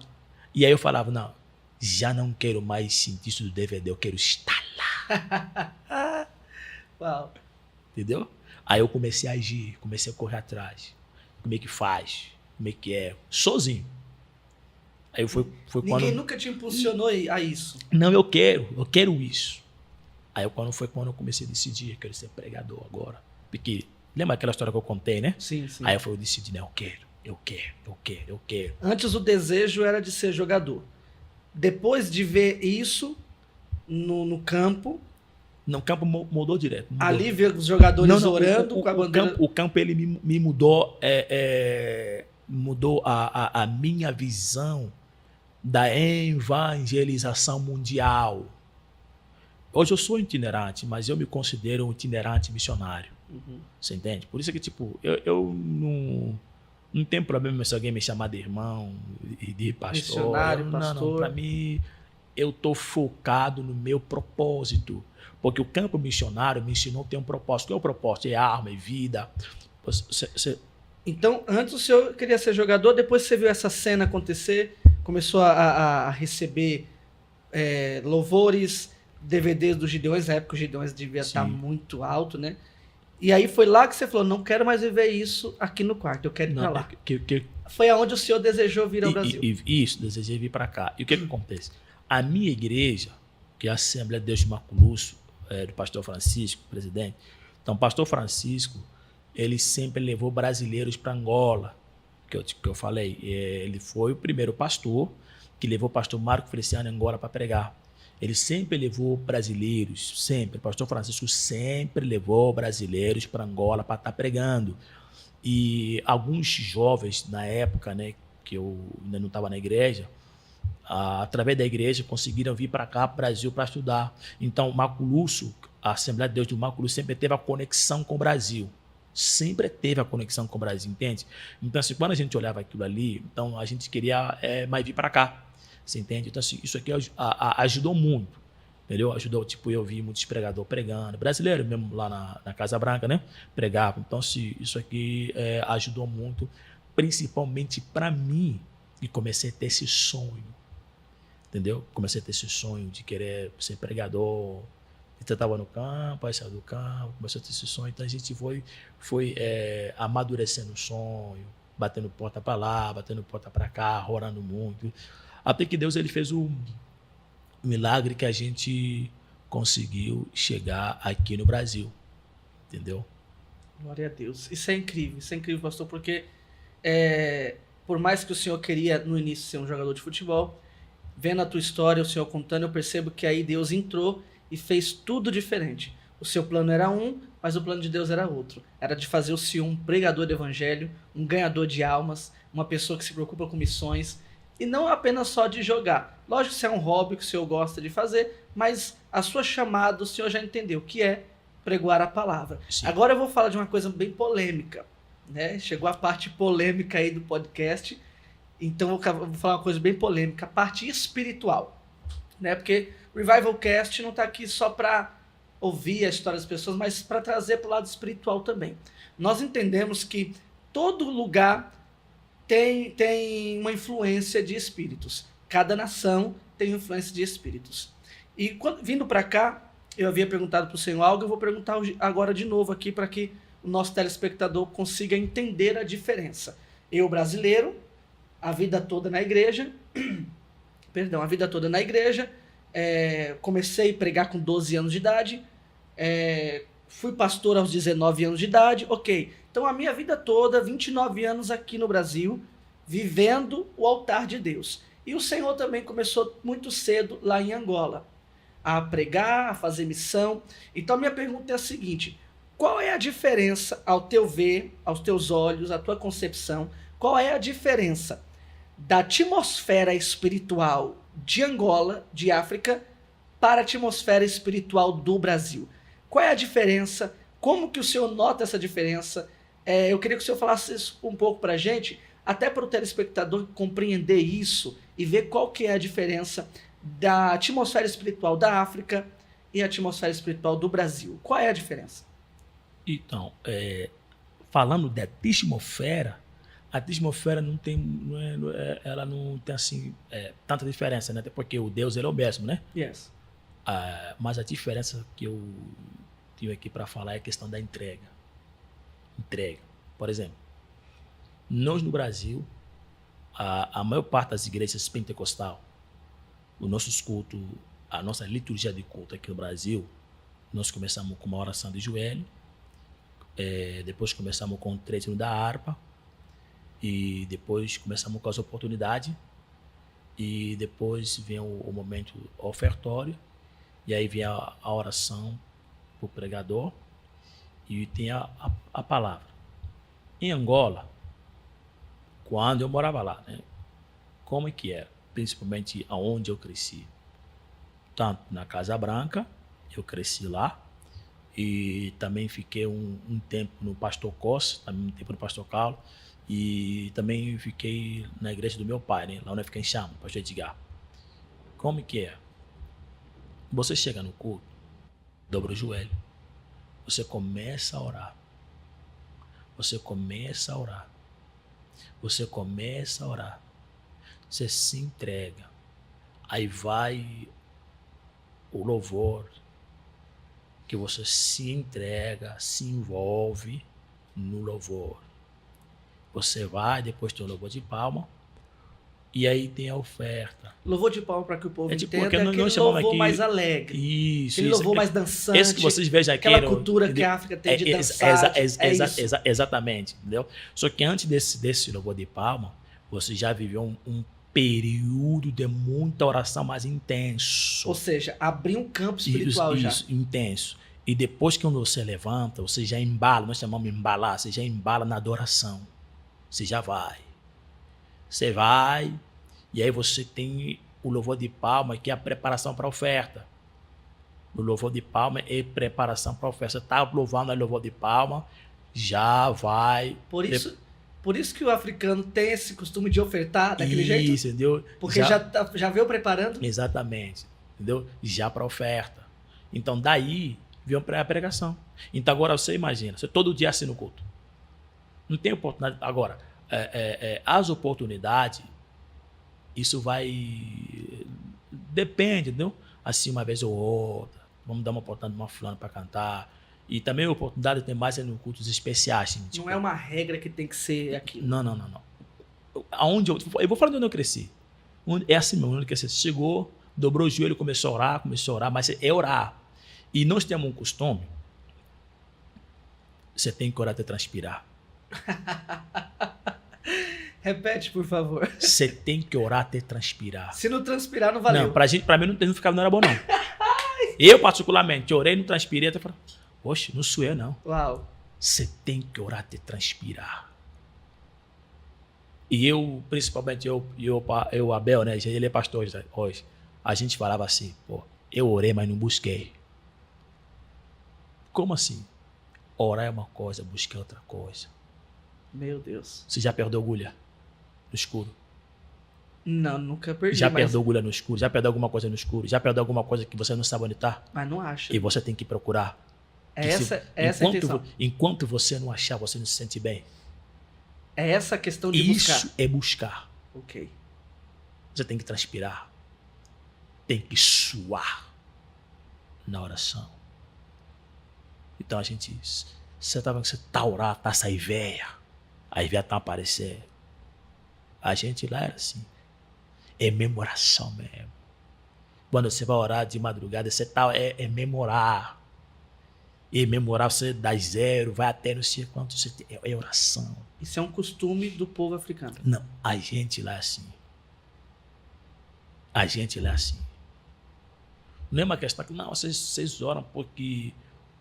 E aí eu falava, não, já não quero mais sentir isso do DVD, eu quero estar lá. Uau. Entendeu? Aí eu comecei a agir, comecei a correr atrás. Como é que faz? Como é que é? Sozinho. Aí foi quando... Ninguém nunca te impulsionou a isso. Não, eu quero isso. Aí foi quando eu comecei a decidir, eu quero ser pregador agora. Porque, lembra aquela história que eu contei, né? Sim. Aí eu decidi, né? Eu quero. Antes o desejo era de ser jogador. Depois de ver isso no campo... Não, o campo mudou direto. Ali ver os jogadores orando com a bandeira... O campo ele me mudou, mudou a minha visão da evangelização mundial. Hoje eu sou itinerante, mas eu me considero um itinerante missionário. Uhum. Você entende? Por isso que, tipo, eu não tenho problema se alguém me chamar de irmão, de pastor. Missionário, pastor. Não, para mim, eu estou focado no meu propósito. Porque o campo missionário me ensinou a ter um propósito. Qual é o propósito? É arma, é vida. Então, antes o senhor queria ser jogador, depois você viu essa cena acontecer, começou a receber louvores, DVDs dos Gideões, na época os Gideões devia estar muito alto, né? E aí foi lá que você falou, não quero mais viver isso aqui no quarto, eu quero ir para lá. Foi aonde o senhor desejou vir ao Brasil. Isso, desejei vir para cá. E o que acontece? A minha igreja, que é a Assembleia de Deus de Maculusso, do pastor Francisco, presidente. Então, o pastor Francisco, ele sempre levou brasileiros para Angola, que eu falei. Ele foi o primeiro pastor que levou o pastor Marco Feliciano em Angola para pregar. Ele sempre levou brasileiros, sempre. O pastor Francisco sempre levou brasileiros para Angola para estar pregando. E alguns jovens, na época, né, que eu ainda não estava na igreja, através da igreja, conseguiram vir para cá, para o Brasil, para estudar. Então, Maculusso, a Assembleia de Deus do Maculusso sempre teve a conexão com o Brasil. Sempre teve a conexão com o Brasil, entende? Então, assim, quando a gente olhava aquilo ali, então a gente queria mais vir para cá, você entende? Então, assim, isso aqui ajudou muito, entendeu? Ajudou, tipo, eu vi muitos pregadores pregando, brasileiro mesmo lá na Casa Branca, né? Pregavam. Então, assim, isso aqui ajudou muito, principalmente para mim, e comecei a ter esse sonho, entendeu? Comecei a ter esse sonho de querer ser pregador. Então, eu estava no campo, aí saiu do campo, começou a ter esse sonho. Então, a gente foi amadurecendo o sonho, batendo porta para lá, batendo porta para cá, orando muito. Até que Deus ele fez o milagre que a gente conseguiu chegar aqui no Brasil, entendeu? Glória a Deus. Isso é incrível, pastor, porque por mais que o senhor queria no início ser um jogador de futebol, vendo a tua história, o senhor contando, eu percebo que aí Deus entrou e fez tudo diferente. O seu plano era um, mas o plano de Deus era outro. Era de fazer o senhor um pregador do evangelho, um ganhador de almas, uma pessoa que se preocupa com missões, e não apenas só de jogar. Lógico que isso é um hobby que o senhor gosta de fazer, mas a sua chamada o senhor já entendeu, que é pregoar a palavra. Sim. Agora eu vou falar de uma coisa bem polêmica, né? Chegou a parte polêmica aí do podcast, então eu vou falar uma coisa bem polêmica, a parte espiritual, né? Porque o Revival Cast não está aqui só para ouvir a história das pessoas, mas para trazer para o lado espiritual também. Nós entendemos que todo lugar tem uma influência de espíritos. Cada nação tem influência de espíritos. E vindo para cá, eu havia perguntado para o Senhor algo, eu vou perguntar agora de novo aqui para que o nosso telespectador consiga entender a diferença. Eu, brasileiro, a vida toda na igreja, comecei a pregar com 12 anos de idade, fui pastor aos 19 anos de idade, ok. Então a minha vida toda, 29 anos aqui no Brasil, vivendo o altar de Deus. E o Senhor também começou muito cedo lá em Angola, a pregar, a fazer missão. Então minha pergunta é a seguinte: qual é a diferença, ao teu ver, aos teus olhos, à tua concepção, qual é a diferença da atmosfera espiritual de Angola, de África, para a atmosfera espiritual do Brasil? Qual é a diferença? Como que o senhor nota essa diferença? Eu queria que o senhor falasse isso um pouco para a gente, até para o telespectador compreender isso e ver qual que é a diferença da atmosfera espiritual da África e a atmosfera espiritual do Brasil. Qual é a diferença? Então, falando da atmosfera, a atmosfera ela não tem assim tanta diferença, né? Até porque o Deus ele é o mesmo, né? Yes. Mas a diferença que eu tenho aqui para falar é a questão da entrega. Por exemplo, nós no Brasil, a maior parte das igrejas pentecostal, os nossos cultos, a nossa liturgia de culto aqui no Brasil, nós começamos com uma oração de joelho, depois começamos com o treino da harpa, e depois começamos com as oportunidades, e depois vem o momento ofertório, e aí vem a oração para o pregador, e tem a palavra. Em Angola, quando eu morava lá, né, como é que era? Principalmente aonde eu cresci. Tanto na Casa Branca, eu cresci lá, e também fiquei um tempo no Pastor Costa, também um tempo no Pastor Carlos, e também fiquei na igreja do meu pai, né, lá onde eu fiquei em Chama, Pastor Edgar. Como é que é? Você chega no culto, dobra o joelho, você começa a orar. Você começa a orar. Você se entrega. Aí vai o louvor, que você se entrega, se envolve no louvor. Você vai, depois tem o louvor de palma, e aí tem a oferta. Louvor de palma, para que o povo tipo, entenda, é aquele louvor aqui, mais alegre. Isso. Louvor mais dançante. Esse que vocês vejam aqui. Aquela cultura que a África tem de dançar. Exatamente, entendeu? Só que antes desse louvor de palma, você já viveu um período de muita oração mais intenso. Ou seja, abrir um campo espiritual já. Isso, intenso. E depois que você levanta, você já embala, nós chamamos de embalar, você já embala na adoração. Você já vai. Você vai, e aí você tem o louvor de palma, que é a preparação para a oferta. O louvor de palma é preparação para a oferta. Você está louvando o louvor de palma, já vai... Por isso que o africano tem esse costume de ofertar daquele jeito? Isso, entendeu? Porque já veio preparando? Exatamente, entendeu? Já para a oferta. Então, daí, veio a pregação. Então, agora você imagina, você todo dia assina o culto. Não tem oportunidade. Agora, as oportunidades, isso vai... Depende, entendeu? Assim, uma vez ou outra, vamos dar uma oportunidade de uma fulana para cantar. E também a oportunidade tem mais em cultos especiais. Assim, tipo, não é uma regra que tem que ser aquilo. Não. Aonde eu vou falar de onde eu cresci. É assim mesmo, onde eu cresci. Chegou, dobrou o joelho, começou a orar, mas é orar. E nós temos um costume, você tem que orar até transpirar. Repete, por favor. Você tem que orar até transpirar. Se não transpirar, não valeu. Não, pra mim não era bom, não. Eu, particularmente, orei, não transpirei, até falei, oxe, não suei, não. Uau. Você tem que orar até transpirar. E eu, principalmente eu Abel, né? Ele é pastor hoje. A gente falava assim, pô, eu orei, mas não busquei. Como assim? Orar é uma coisa, buscar é outra coisa. Meu Deus. Você já perdeu agulha no escuro? Não, nunca perdi. Já perdeu agulha no escuro? Já perdeu alguma coisa no escuro? Já perdeu alguma coisa que você não sabe onde está? Mas não acha. E você tem que procurar. Essa é a intenção. Enquanto você não achar, você não se sente bem. É essa a questão de buscar. Isso é buscar. Ok. Você tem que transpirar. Tem que suar na oração. Então a gente... Você tá vendo que você tá orando, tá essa véia. Aí véia tá aparecendo. A gente lá era assim. É mesmo oração mesmo. Quando você vai orar de madrugada, você tá... É memorar. E memorar, você dá 0, vai até não sei quanto. É oração. Isso é um costume do povo africano. Não, a gente lá é assim. A gente lá é assim. Não é uma questão que, não, vocês oram porque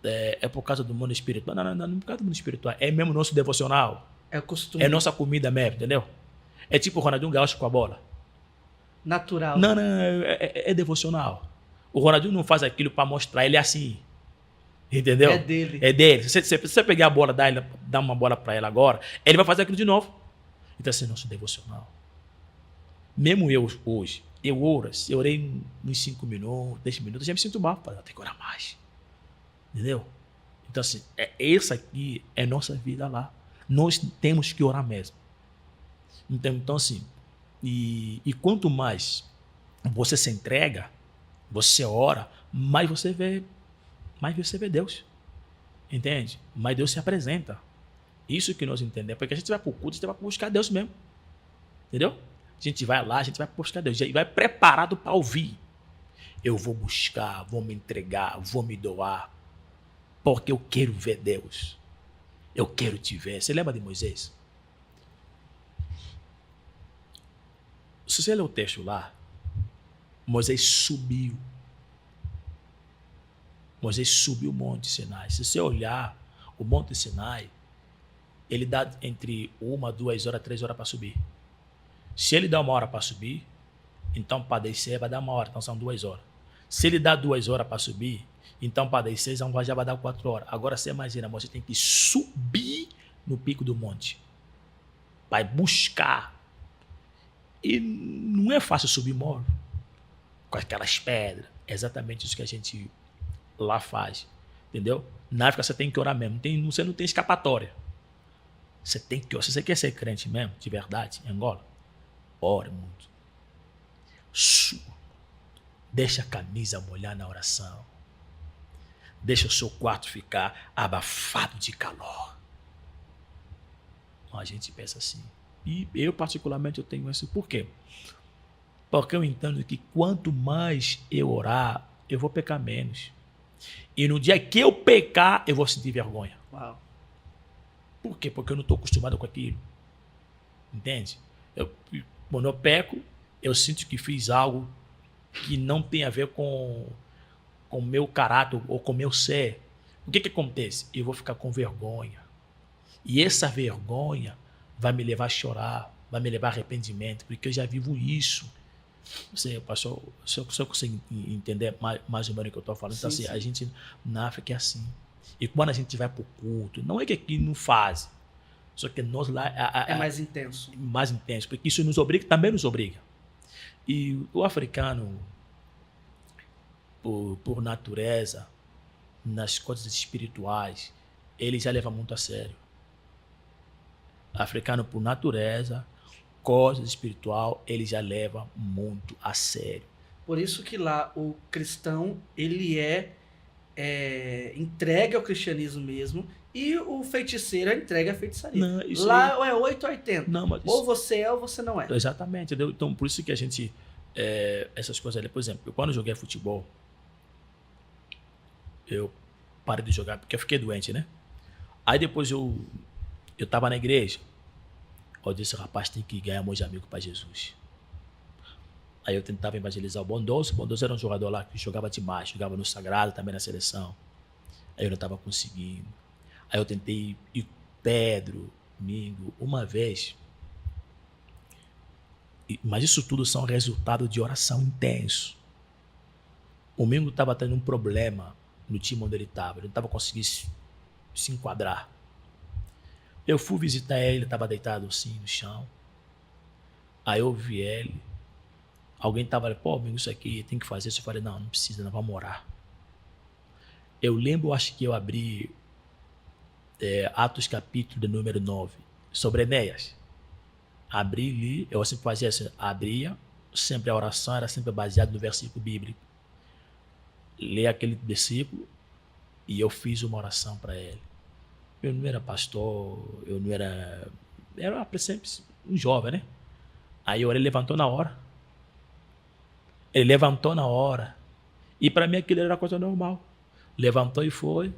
é por causa do mundo espiritual. Não é por causa do mundo espiritual. É mesmo nosso devocional. É o costume. É nossa comida mesmo, entendeu? É tipo o Ronaldinho Gaúcho com a bola. Natural. Não, é devocional. O Ronaldinho não faz aquilo para mostrar, ele é assim. Entendeu? É dele. É dele. Se você pegar a bola, dar uma bola para ele agora, ele vai fazer aquilo de novo. Então, assim, nosso devocional. Mesmo eu hoje, eu orei uns 5 minutos, 10 minutos, já me sinto mal. Tem que orar mais. Entendeu? Então, assim, essa aqui é nossa vida lá. Nós temos que orar mesmo. Então assim, e quanto mais você se entrega, você ora, mais você vê Deus. Entende? Mais Deus se apresenta. Isso que nós entendemos. Porque a gente vai para o culto, a gente vai buscar Deus mesmo. Entendeu? A gente vai lá, a gente vai buscar Deus. E vai preparado para ouvir. Eu vou buscar, vou me entregar, vou me doar. Porque eu quero ver Deus. Eu quero te ver. Você lembra de Moisés? Se você ler o texto lá, Moisés subiu. Moisés subiu o Monte Sinai. Se você olhar o Monte Sinai, ele dá entre 1, 2 horas, 3 horas para subir. Se ele dá 1 hora para subir, então para descer vai dar 1 hora, então são 2 horas. Se ele dá 2 horas para subir, então para descer já vai dar 4 horas. Agora você imagina, você tem que subir no pico do monte. Vai buscar. E não é fácil subir morro com aquelas pedras. É exatamente isso que a gente lá faz. Entendeu? Na África você tem que orar mesmo. Você não tem escapatória. Você tem que orar. Se você quer ser crente mesmo, de verdade, em Angola, ore muito. Sua. Deixa a camisa molhar na oração. Deixa o seu quarto ficar abafado de calor. A gente pensa assim. E eu, particularmente, eu tenho isso. Por quê? Porque eu entendo que quanto mais eu orar, eu vou pecar menos. E no dia que eu pecar, eu vou sentir vergonha. Uau. Por quê? Porque eu não estou acostumado com aquilo. Entende? Quando eu peco, eu sinto que fiz algo que não tem a ver com o meu caráter ou com o meu ser. O que acontece? Eu vou ficar com vergonha. E essa vergonha vai me levar a chorar, vai me levar a arrependimento, porque eu já vivo isso. Você passou, se eu consigo entender mais ou menos o que eu estou falando. Então, Sim, assim, sim. a gente na África é assim. E quando a gente vai para o culto, não é que aqui não faz, só que nós lá É mais intenso. mais intenso, porque isso nos obriga, também nos obriga. E o africano, por natureza, nas coisas espirituais, ele já leva muito a sério. Africano, por natureza, coisas espiritual, ele já leva muito a sério. Por isso que lá o cristão, ele entregue ao cristianismo mesmo, e o feiticeiro é entregue à feitiçaria. Não, isso Lá aí, é 8 ou 80. não, mas Ou isso, você é ou você não é. exatamente, entendeu? Então, por isso que a gente, essas coisas ali, por exemplo, eu, quando eu joguei futebol, eu parei de jogar porque eu fiquei doente, né? Aí depois eu tava na igreja, eu disse, rapaz, tem que ganhar meus amigos para Jesus. Aí eu tentava evangelizar o Bondoso era um jogador lá que jogava demais, jogava no Sagrado, também na seleção. Aí eu não estava conseguindo. Aí eu tentei ir Pedro, Mingo, uma vez. Mas isso tudo são resultado de oração intenso. O Mingo estava tendo um problema no time onde ele estava. Ele não estava conseguindo se enquadrar. Eu fui visitar ele estava deitado assim no chão. Aí eu vi ele. Alguém estava ali, pô, Mingo, isso aqui tem que fazer. Eu falei, não precisa, não, vamos orar. Eu lembro, acho que eu abri Atos capítulo de número 9, sobre Enéas. Abri ali, eu sempre fazia assim, abria, sempre a oração era sempre baseada no versículo bíblico. Li aquele versículo e eu fiz uma oração para ele. Eu não era pastor, eu não era... Era sempre um jovem, né? Aí ele levantou na hora. Ele levantou na hora. E para mim aquilo era coisa normal. Levantou e foi.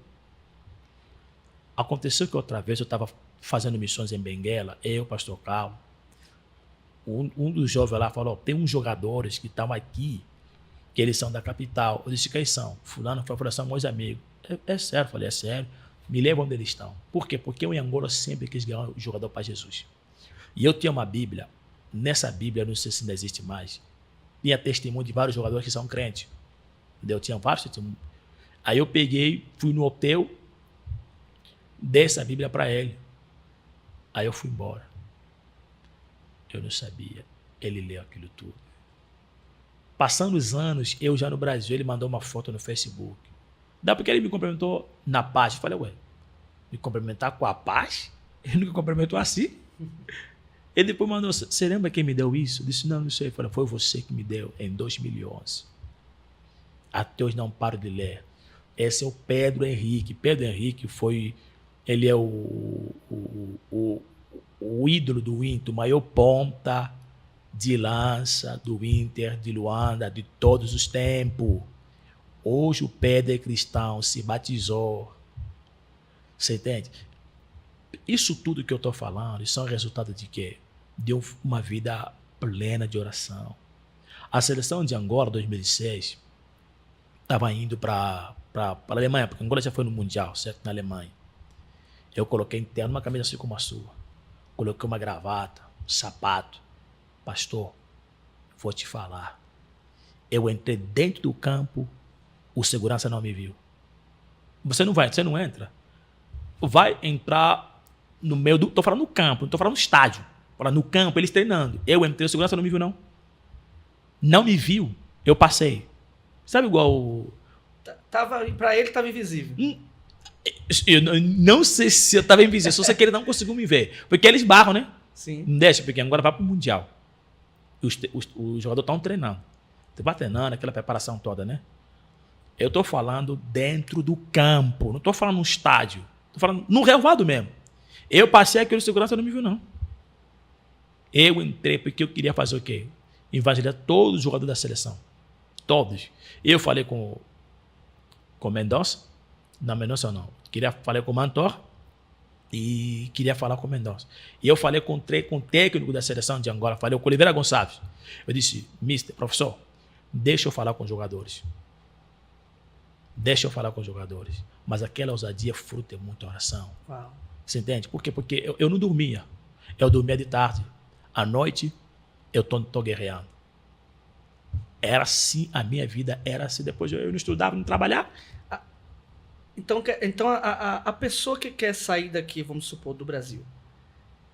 Aconteceu que outra vez eu estava fazendo missões em Benguela, eu, pastor Carlos. Um dos jovens lá falou, tem uns jogadores que estão aqui, que eles são da capital. Eu disse, quem são? Fulano foi, são meus amigos. É sério, falei, é sério. Me lembram onde eles estão. Por quê? Porque eu em Angola sempre quis ganhar um jogador para Jesus. E eu tinha uma Bíblia. Nessa Bíblia, não sei se ainda existe mais, tinha testemunho de vários jogadores que são crentes. Entendeu? Tinha vários testemunhos. Aí eu peguei, fui no hotel, dei essa Bíblia para ele. Aí eu fui embora. Eu não sabia. Ele leu aquilo tudo. Passando os anos, eu já no Brasil, ele mandou uma foto no Facebook. Dá porque ele me cumprimentou na paz. Eu falei, ué, me cumprimentar com a paz? Ele não me cumprimentou assim? Ele depois mandou, você lembra quem me deu isso? Eu disse, não sei. Eu falei, foi você que me deu em 2011. Até hoje não paro de ler. Esse é o Pedro Henrique. Pedro Henrique ele é o ídolo do Inter, o maior ponta de lança do Inter, de Luanda, de todos os tempos. Hoje o Pedro é cristão, se batizou. Você entende? Isso tudo que eu estou falando, isso é um resultado de quê? De uma vida plena de oração. A seleção de Angola, 2006, estava indo para a Alemanha, porque Angola já foi no Mundial, certo? Na Alemanha. Eu coloquei interno uma camisa assim como a sua. Coloquei uma gravata, um sapato. Pastor, vou te falar. Eu entrei dentro do campo, o segurança não me viu. Você não entra. Vai entrar no meio do... Estou falando no campo, não estou falando no estádio. Falando no campo, eles treinando. Eu entrei, o segurança não me viu, não. Não me viu. Eu passei. Sabe igual... Pra ele estava invisível. Eu não sei se eu estava invisível, só sei que ele não conseguiu me ver. Porque eles barram, né? Sim. Não deixa, porque agora vai para o Mundial. Os jogadores estão treinando. Você vai treinando, aquela preparação toda, né? Eu estou falando dentro do campo. Não estou falando no estádio. Estou falando no relvado mesmo. Eu passei aquele segurança não me viu, não. Eu entrei porque eu queria fazer o quê? Evangelizar todos os jogadores da seleção. Todos. Eu falei com Mendonça. Não, Mendonça não. Falei com o Mantor e queria falar com o Mendonça. E eu falei com o técnico da seleção de Angola, falei com o Oliveira Gonçalves. Eu disse, professor, deixa eu falar com os jogadores. Deixa eu falar com os jogadores. Mas aquela ousadia é fruto de muita oração. Uau. Você entende? Por quê? Porque eu não dormia. Eu dormia de tarde. À noite, eu estou guerreando. Era assim, a minha vida era assim. Depois eu não estudava, não trabalhava. Então a pessoa que quer sair daqui, vamos supor, do Brasil,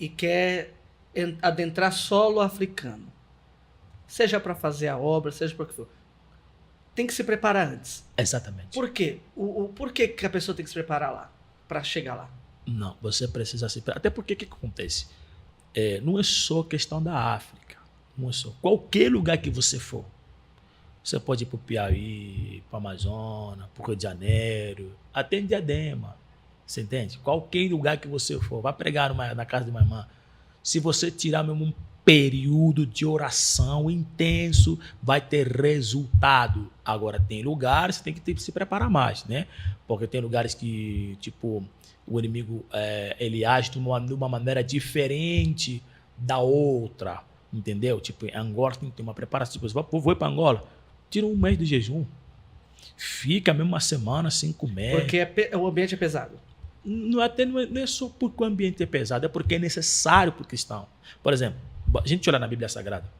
e quer adentrar solo africano, seja para fazer a obra, seja para o que for, tem que se preparar antes. Exatamente. Por quê? Por que a pessoa tem que se preparar lá, para chegar lá? Não, você precisa se preparar. Até porque o que acontece? Não é só questão da África. Não é só. Qualquer lugar que você for. Você pode ir para o Piauí, para o Amazonas, para o Rio de Janeiro, até em Diadema. Você entende? Qualquer lugar que você for, vai pregar na casa de uma irmã. Se você tirar mesmo um período de oração intenso, vai ter resultado. Agora, tem lugares que você tem que se preparar mais, né? Porque tem lugares que, tipo, o inimigo ele age de uma maneira diferente da outra, entendeu? Tipo, em Angola tem que ter uma preparação. Tipo, vou para Angola, tira um mês de jejum. Fica mesmo uma semana sem comer. Porque o ambiente é pesado. Não é só porque o ambiente é pesado, é porque é necessário para o cristão. Por exemplo, a gente olha na Bíblia Sagrada.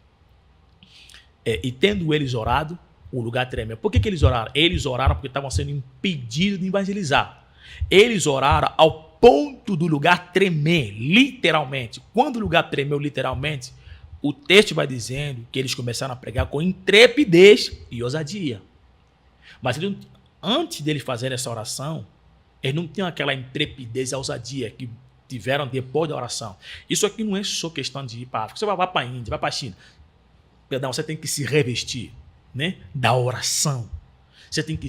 E tendo eles orado, o lugar tremeu. Por que eles oraram? Eles oraram porque estavam sendo impedidos de evangelizar. Eles oraram ao ponto do lugar tremer, literalmente. Quando o lugar tremeu literalmente, o texto vai dizendo que eles começaram a pregar com intrepidez e ousadia. Mas antes deles fazerem essa oração, eles não tinham aquela intrepidez e ousadia que tiveram depois da oração. Isso aqui não é só questão de ir para a África. Você vai para a Índia, vai para a China. Perdão, você tem que se revestir, né, da oração. Você tem que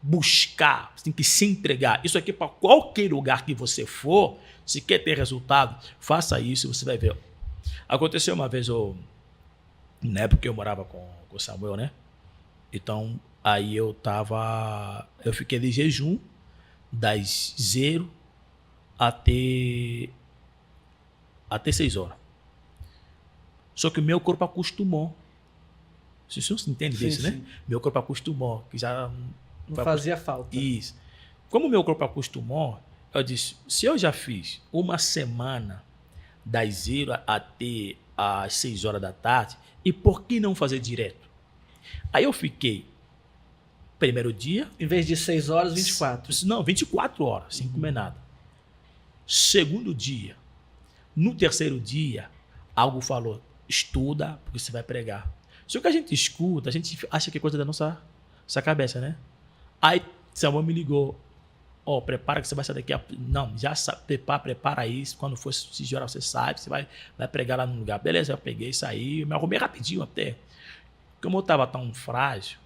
buscar, você tem que se entregar. Isso aqui para qualquer lugar que você for, se quer ter resultado, faça isso e você vai ver. Aconteceu uma vez, na época que eu morava com o Samuel, né? Então, aí eu fiquei de jejum das 0 até 6 horas. Só que o meu corpo acostumou. Você entende disso, né? Meu corpo acostumou, que já não fazia falta. Isso. Como o meu corpo acostumou, eu disse, se eu já fiz uma semana das 0 até às 6 horas da tarde, e por que não fazer direto? Aí eu fiquei, primeiro dia... Em vez de 6 horas, 24. Não, 24 horas, sem comer nada. Segundo dia. No terceiro dia, algo falou, estuda, porque você vai pregar. Só que a gente escuta, a gente acha que é coisa da nossa cabeça, né? Aí Samuel me ligou, prepara que você vai sair daqui. Não, já sabe, prepara isso. Quando for 6 horas, você sabe, você vai pregar lá no lugar. Beleza, eu peguei, saí, me arrumei rapidinho até. Como eu estava tão frágil,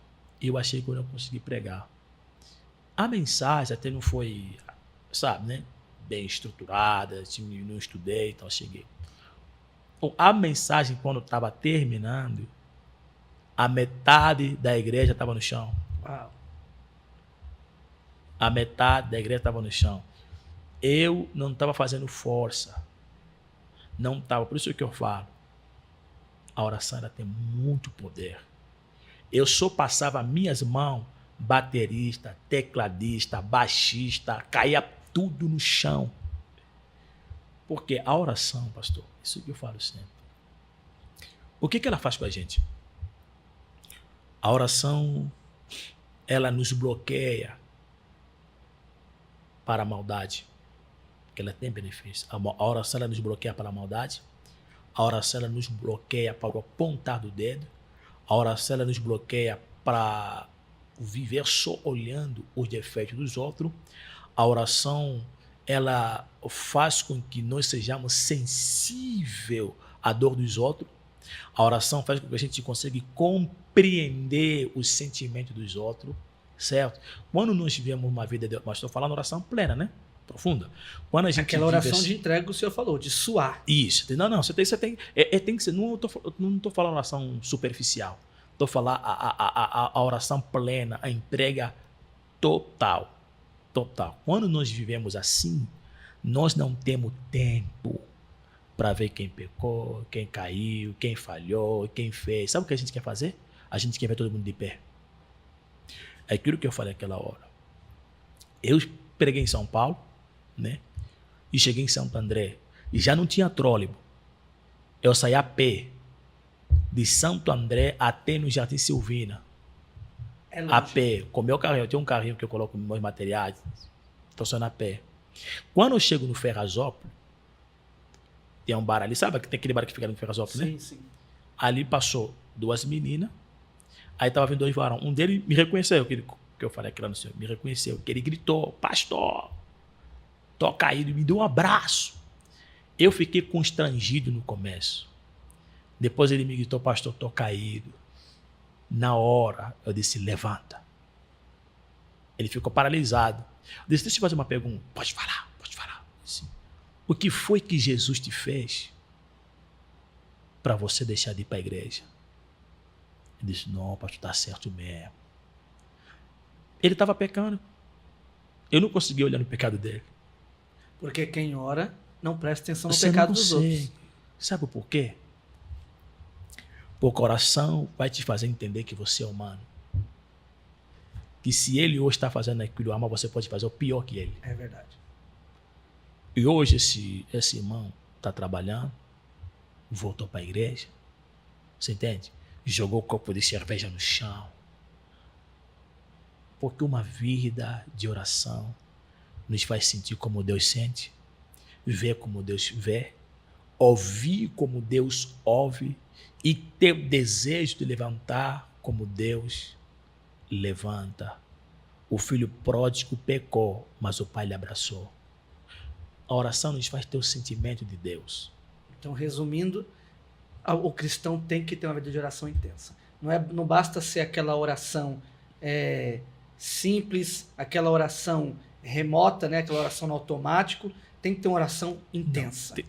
eu achei que eu não consegui pregar. A mensagem até não foi, sabe, né? Bem estruturada, não estudei, então cheguei. A mensagem, quando estava terminando, a metade da igreja estava no chão. Uau. A metade da igreja estava no chão. Eu não estava fazendo força. Não estava. Por isso que eu falo. A oração ela tem muito poder. Eu só passava minhas mãos, baterista, tecladista, baixista, caía tudo no chão. Porque a oração, pastor, isso que eu falo sempre. O que ela faz com a gente? A oração, ela nos bloqueia para a maldade, que ela tem benefício. A oração ela nos bloqueia para a maldade. A oração ela nos bloqueia para o apontar do dedo. A oração ela nos bloqueia para viver só olhando os defeitos dos outros. A oração ela faz com que nós sejamos sensíveis à dor dos outros. A oração faz com que a gente consiga compreender os sentimentos dos outros, certo? Quando nós vivemos uma vida de... Mas estou falando oração plena, né? Profunda. Quando a gente aquela oração de entrega que o senhor falou, de suar. Isso. Não, você tem que ser... Não estou falando oração superficial. Estou falando a oração plena, a entrega total. Total. Quando nós vivemos assim, nós não temos tempo para ver quem pecou, quem caiu, quem falhou, quem fez. Sabe o que a gente quer fazer? A gente quer ver todo mundo de pé. É aquilo que eu falei naquela hora. Eu preguei em São Paulo, né? E cheguei em Santo André. E já não tinha trólebus. Eu saí a pé de Santo André até no Jardim Silvina. É longe. A pé, com o meu carrinho. Eu tenho um carrinho que eu coloco meus materiais. Estaciono a pé. Quando eu chego no Ferrazópolis, tem um bar ali, sabe? Tem aquele bar que fica no Ferrazópolis, né? Sim, sim. Ali passou 2 meninas. Aí tava vindo 2 varões. Um deles me reconheceu, que eu falei aqui lá no senhor, me reconheceu. Que ele gritou, pastor, tô caído, me deu um abraço. Eu fiquei constrangido no começo. Depois ele me gritou, pastor, tô caído. Na hora, eu disse, levanta. Ele ficou paralisado. Eu disse, deixa eu fazer uma pergunta. Pode falar, pode falar. Disse, o que foi que Jesus te fez para você deixar de ir para a igreja? Ele disse, não, pastor, tá certo mesmo. Ele estava pecando. Eu não consegui olhar no pecado dele. Porque quem ora não presta atenção no Você pecado não dos consegue. outros. Sabe por quê? Porque a oração vai te fazer entender que você é humano. Que se ele hoje está fazendo aquilo, ama, você pode fazer o pior que ele. É verdade. E hoje esse irmão está trabalhando, voltou para a igreja, você entende? Jogou o copo de cerveja no chão. Porque uma vida de oração nos faz sentir como Deus sente, ver como Deus vê, ouvir como Deus ouve e ter o desejo de levantar como Deus levanta. O filho pródigo pecou, mas o pai lhe abraçou. A oração nos faz ter o sentimento de Deus. Então, resumindo, o cristão tem que ter uma vida de oração intensa. Não basta ser aquela oração simples, aquela oração remota, né? Aquela oração no automático. Tem que ter uma oração intensa. Não,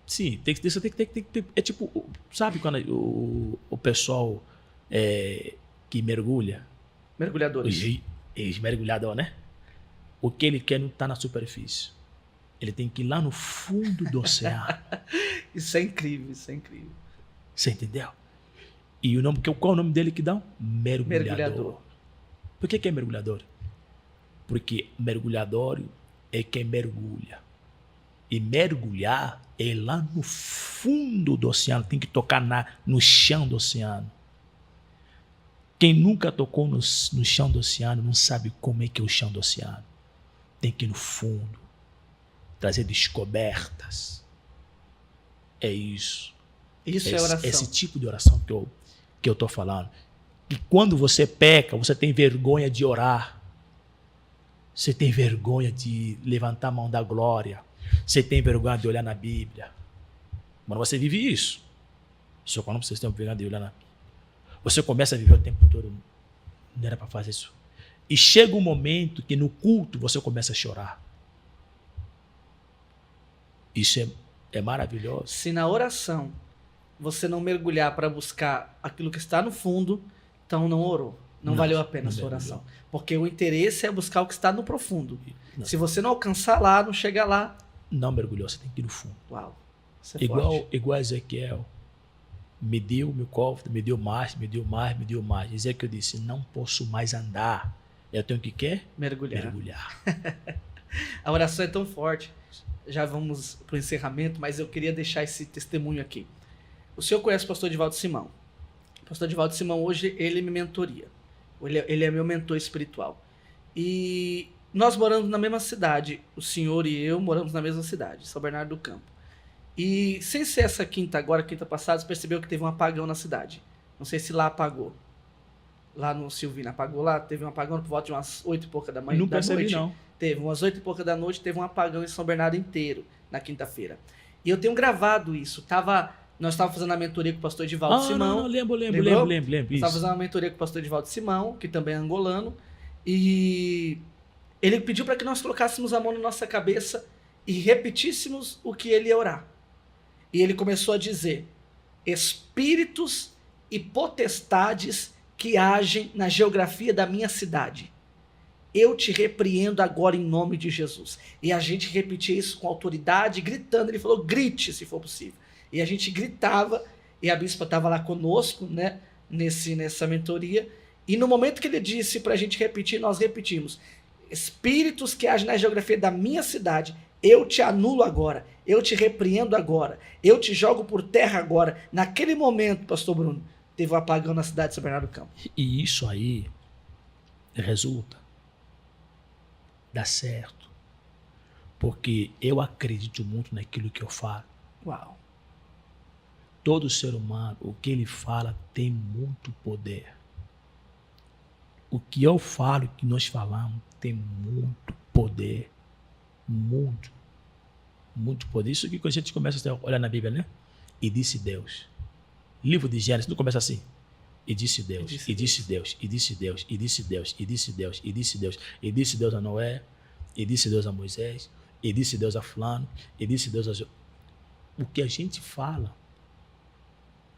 sim, você tem que ter. É tipo, sabe quando o pessoal que mergulha? Mergulhadores. Os mergulhadores, né? O que ele quer não está na superfície. Ele tem que ir lá no fundo do oceano. Isso é incrível, isso é incrível. Você entendeu? E qual é o nome dele que dá? Mergulhador. Por que é mergulhador? Porque mergulhador é quem mergulha. E mergulhar é lá no fundo do oceano. Tem que tocar no chão do oceano. Quem nunca tocou no chão do oceano não sabe como é que é o chão do oceano. Tem que ir no fundo. Trazer descobertas. É isso. Isso é oração. Esse tipo de oração que eu estou falando. E quando você peca, você tem vergonha de orar. Você tem vergonha de levantar a mão da glória. Você tem vergonha de olhar na Bíblia. Quando você vive isso. Só quando vocês têm vergonha de olhar na Bíblia. Você começa a viver o tempo todo. Não era para fazer isso. E chega um momento que no culto você começa a chorar. Isso é maravilhoso. Se na oração você não mergulhar para buscar aquilo que está no fundo, então não orou. Não valeu a pena a sua oração. Porque o interesse é buscar o que está no profundo. Não. Se você não alcançar lá, não chegar lá... Não mergulhou, você tem que ir no fundo. Uau, isso é forte. Igual Ezequiel. Mediu meu cofre, mediu mais. Ezequiel disse, não posso mais andar. Eu tenho que quê? Mergulhar. A oração é tão forte. Já vamos para o encerramento, mas eu queria deixar esse testemunho aqui. O senhor conhece o pastor Divaldo Simão. O pastor Divaldo Simão hoje, ele me mentoria. Ele é meu mentor espiritual. E nós moramos na mesma cidade. O senhor e eu moramos na mesma cidade, São Bernardo do Campo. E sem ser essa quinta passada, você percebeu que teve um apagão na cidade. Não sei se lá apagou. Lá no Silvina apagou lá, teve um apagão por volta de umas 8 e pouca da manhã. Não percebi, não. Teve umas 8 e pouca da noite, teve um apagão em São Bernardo inteiro, na quinta-feira. E eu tenho gravado isso. Nós estávamos fazendo a mentoria com o pastor Edivaldo Simão. Não, lembro. Estava fazendo uma mentoria com o pastor Edivaldo Simão, que também é angolano. E ele pediu para que nós colocássemos a mão na nossa cabeça e repetíssemos o que ele ia orar. E ele começou a dizer: espíritos e potestades que agem na geografia da minha cidade, eu te repreendo agora em nome de Jesus. E a gente repetia isso com autoridade, gritando. Ele falou, grite se for possível. E a gente gritava, e a bispa estava lá conosco, né, nessa mentoria. E no momento que ele disse para a gente repetir, nós repetimos. Espíritos que agem na geografia da minha cidade, eu te anulo agora, eu te repreendo agora, eu te jogo por terra agora. Naquele momento, pastor Bruno, teve um apagão na cidade de São Bernardo do Campo. E isso aí resulta, dá certo, porque eu acredito muito naquilo que eu falo. Uau. Todo ser humano, o que ele fala tem muito poder. O que eu falo, o que nós falamos, tem muito poder. Muito. Muito poder. Isso que a gente começa a olhar na Bíblia, né? E disse Deus. Livro de Gênesis não começa assim. E disse Deus, e disse Deus, e disse Deus, e disse Deus, e disse Deus, e disse Deus, e disse Deus a Noé, e disse Deus a Moisés, e disse Deus a fulano, e disse Deus a... O que a gente fala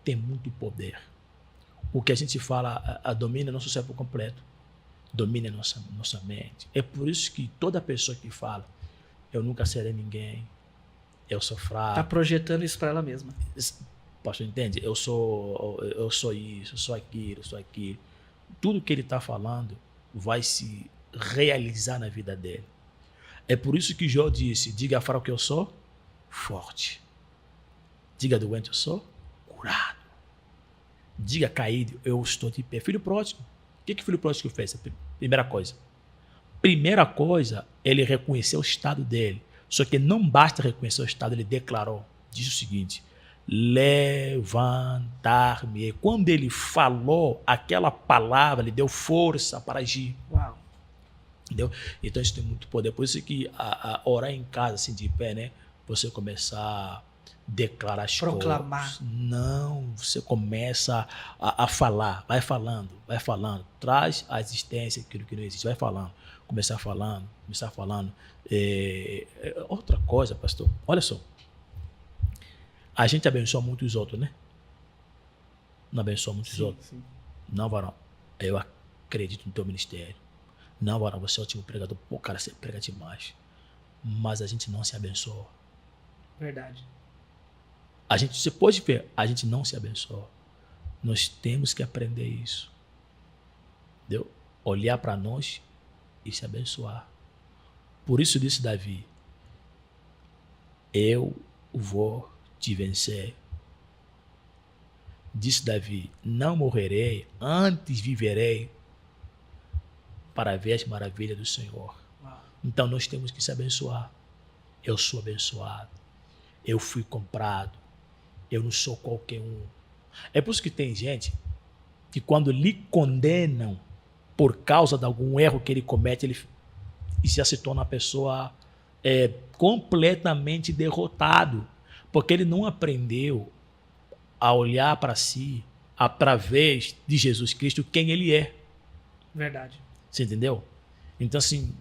tem muito poder. O que a gente fala domina nosso cérebro completo, domina nossa mente. É por isso que toda pessoa que fala, eu nunca serei ninguém, eu sou fraco. Tá projetando isso para ela mesma. Pastor, entende? Eu sou isso, eu sou aquilo, eu sou aquilo. Tudo que ele está falando vai se realizar na vida dele. É por isso que Jó disse, diga fraco que eu sou forte. Diga doente eu sou curado. Diga caído, eu estou de pé. Filho pródigo. O que o filho pródigo fez? Primeira coisa, ele reconheceu o estado dele. Só que não basta reconhecer o estado, ele declarou. Diz o seguinte, levantar-me. Quando ele falou aquela palavra, ele deu força para agir. Uau. Entendeu? Então isso tem muito poder. Por isso que a orar em casa, assim, de pé, né? Você começar a declarar as proclamar. Coisas. Não, você começa a falar, vai falando. Traz à existência aquilo que não existe, vai falando. Começar falando. Outra coisa, pastor, olha só. A gente abençoa muito os outros, né? Não abençoa muito os outros. Sim. Não, varão, eu acredito no teu ministério. Não, varão, você é um ótimo pregador. Pô, cara, você prega demais. Mas a gente não se abençoa. Verdade. Você pode ver, a gente não se abençoa. Nós temos que aprender isso. Entendeu? Olhar para nós e se abençoar. Por isso disse Davi, eu vou te vencer. Disse Davi, não morrerei, antes viverei para ver as maravilhas do Senhor. Uau. Então nós temos que se abençoar. Eu sou abençoado. Eu fui comprado. Eu não sou qualquer um. É por isso que tem gente que quando lhe condenam por causa de algum erro que ele comete, ele já se torna uma pessoa completamente derrotado. Porque ele não aprendeu a olhar para si através de Jesus Cristo quem ele é. Verdade. Você entendeu? Então, assim,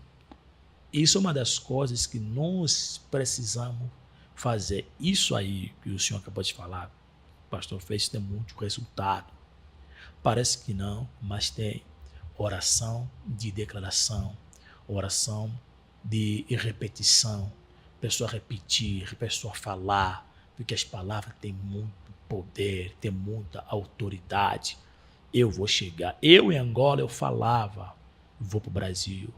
isso é uma das coisas que nós precisamos fazer. Isso aí que o senhor acabou de falar, o pastor fez, tem muito resultado. Parece que não, mas tem oração de declaração, oração de repetição, pessoa repetir, pessoa falar, porque as palavras têm muito poder, têm muita autoridade. Eu vou chegar. Eu em Angola eu falava, vou para o Brasil.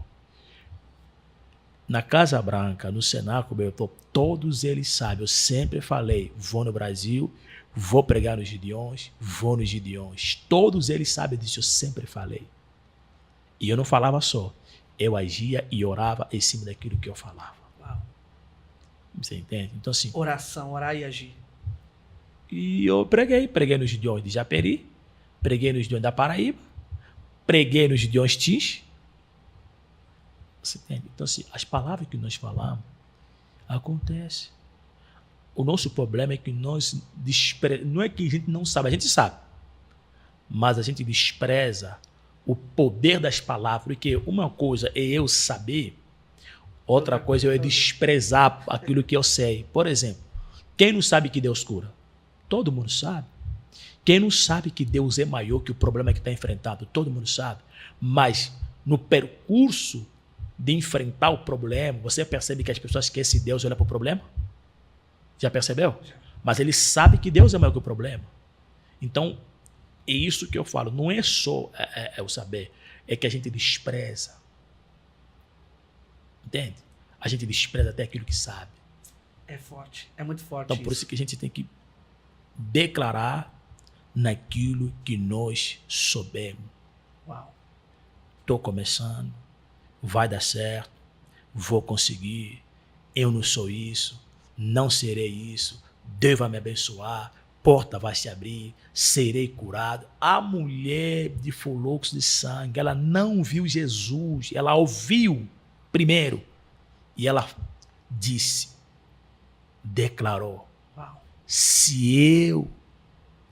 Na Casa Branca, no cenáculo, todos eles sabem, eu sempre falei, vou no Brasil, vou pregar nos Gideões, vou nos Gideões. Todos eles sabem disso, eu sempre falei. E eu não falava só, eu agia e orava em cima daquilo que eu falava. Uau. Você entende? Então assim... Oração, orar e agir. E eu preguei nos Gideões de Japeri, preguei nos Gideões da Paraíba, preguei nos Gideões Tins. Você entende? Então assim, as palavras que nós falamos, acontece. O nosso problema é que nós não é que a gente não sabe, a gente sabe, mas a gente despreza o poder das palavras, porque uma coisa é eu saber, outra coisa é eu desprezar aquilo que eu sei. Por exemplo, quem não sabe que Deus cura? Todo mundo sabe. Quem não sabe que Deus é maior que o problema que está enfrentando? Todo mundo sabe. Mas no percurso de enfrentar o problema, você percebe que as pessoas esquecem de Deus e olham para o problema? Já percebeu? Já. Mas ele sabe que Deus é maior que o problema. Então, é isso que eu falo. Não é só o saber, é que a gente despreza. Entende? a gente despreza até aquilo que sabe. É forte, é muito forte. Então, por isso que a gente tem que declarar naquilo que nós soubemos. Uau. Estou começando, vai dar certo, vou conseguir, eu não sou isso, não serei isso, Deus vai me abençoar, porta vai se abrir, serei curado. A mulher de fluxo de sangue, ela não viu Jesus, ela ouviu primeiro e ela disse, declarou, Uau. se eu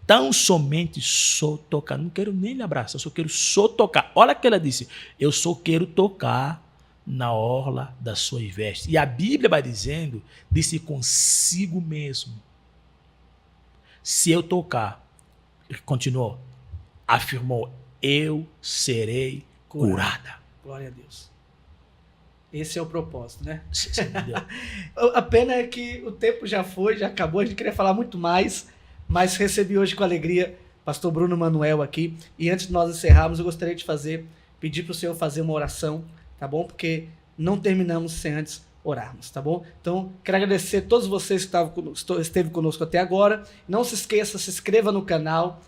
tão somente só tocar, não quero nem lhe abraçar, eu só quero só tocar. Olha o que ela disse, eu só quero tocar na orla das suas vestes. E a Bíblia vai dizendo, disse consigo mesmo, se eu tocar, continuou, afirmou, eu serei curada. Glória a Deus. Esse é o propósito, né? Você entendeu? A pena é que o tempo já foi, já acabou, a gente queria falar muito mais, mas recebi hoje com alegria pastor Bruno Manuel aqui, e antes de nós encerrarmos, eu gostaria de pedir para o Senhor fazer uma oração, tá bom? Porque não terminamos sem antes orarmos, tá bom? Então, quero agradecer a todos vocês que esteve conosco até agora. Não se esqueça, se inscreva no canal,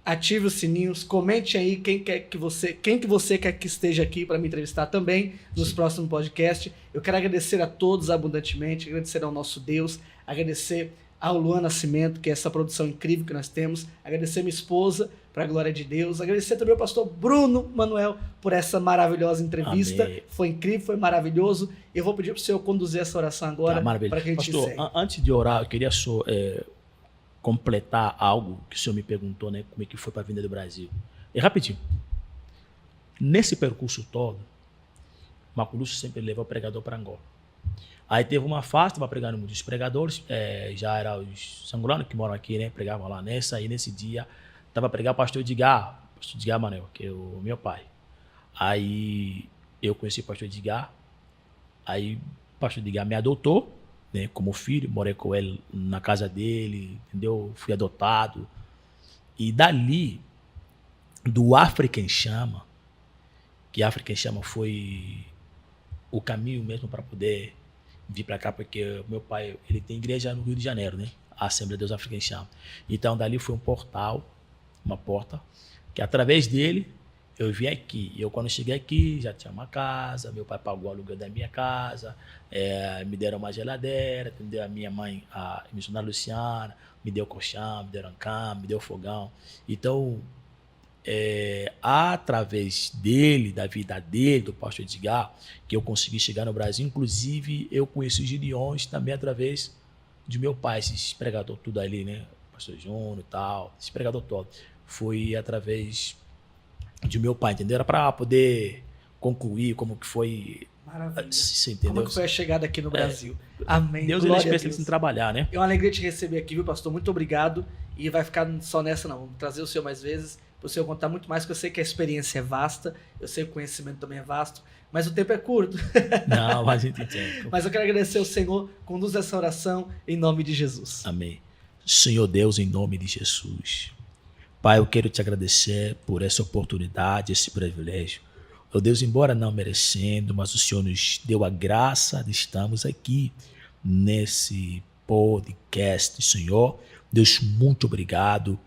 ative os sininhos, comente aí quem que você quer que esteja aqui para me entrevistar também nos próximos podcasts. Eu quero agradecer a todos abundantemente, agradecer ao nosso Deus, agradecer ao Luan Nascimento, que é essa produção incrível que nós temos, agradecer minha esposa, para a glória de Deus, agradecer também ao pastor Bruno Manuel por essa maravilhosa entrevista. Amém. Foi incrível, foi maravilhoso. Eu vou pedir para o Senhor conduzir essa oração agora, para que a gente pastor, encerre. antes de orar, eu queria só completar algo que o senhor me perguntou, né? Como é que foi para a vinda do Brasil. E rapidinho, nesse percurso todo, Maculusso sempre levou o pregador para Angola. Aí teve uma fase, estava pregando muitos pregadores, já eram os angolanos que moram aqui, né? Pregavam lá nessa, e nesse dia estava a pregar o pastor Edgar Manel, que é o meu pai. Aí eu conheci o pastor Edgar, aí o pastor Edgar me adotou, né, como filho, morei com ele na casa dele, entendeu? Fui adotado. E dali, do África em Chama, que África em Chama foi o caminho mesmo para poder vir para cá, porque meu pai, ele tem igreja no Rio de Janeiro, né? A Assembleia de Deus África em Chama. Então dali foi um portal, uma porta, que através dele eu vim aqui. Eu, quando cheguei aqui, já tinha uma casa, meu pai pagou o aluguel da minha casa, me deram uma geladeira, entendeu? A minha mãe, a missionária Luciana, me deu colchão, me deram cama, me deu fogão. Então, através dele, da vida dele, do pastor Edgar, que eu consegui chegar no Brasil. Inclusive, eu conheci os Gideões também através de meu pai, esses pregador tudo ali, né? Pastor Júnior e tal, esse pregador todo. Foi através de meu pai, entendeu? Era para poder concluir como que foi. Maravilha. Você entendeu? Como que foi a chegada aqui no Brasil. Amém. Deus, ele é especialista em trabalhar, né? É uma alegria te receber aqui, viu, pastor? Muito obrigado. E vai ficar só nessa, não. Vamos trazer o senhor mais vezes, para o senhor contar muito mais, porque eu sei que a experiência é vasta, eu sei que o conhecimento também é vasto, mas o tempo é curto. Não, mas a gente tem. Mas eu quero agradecer ao Senhor, conduz essa oração em nome de Jesus. Amém. Senhor Deus, em nome de Jesus. Pai, eu quero te agradecer por essa oportunidade, esse privilégio. Meu Deus, embora não merecendo, mas o Senhor nos deu a graça de estarmos aqui nesse podcast, Senhor. Deus, muito obrigado,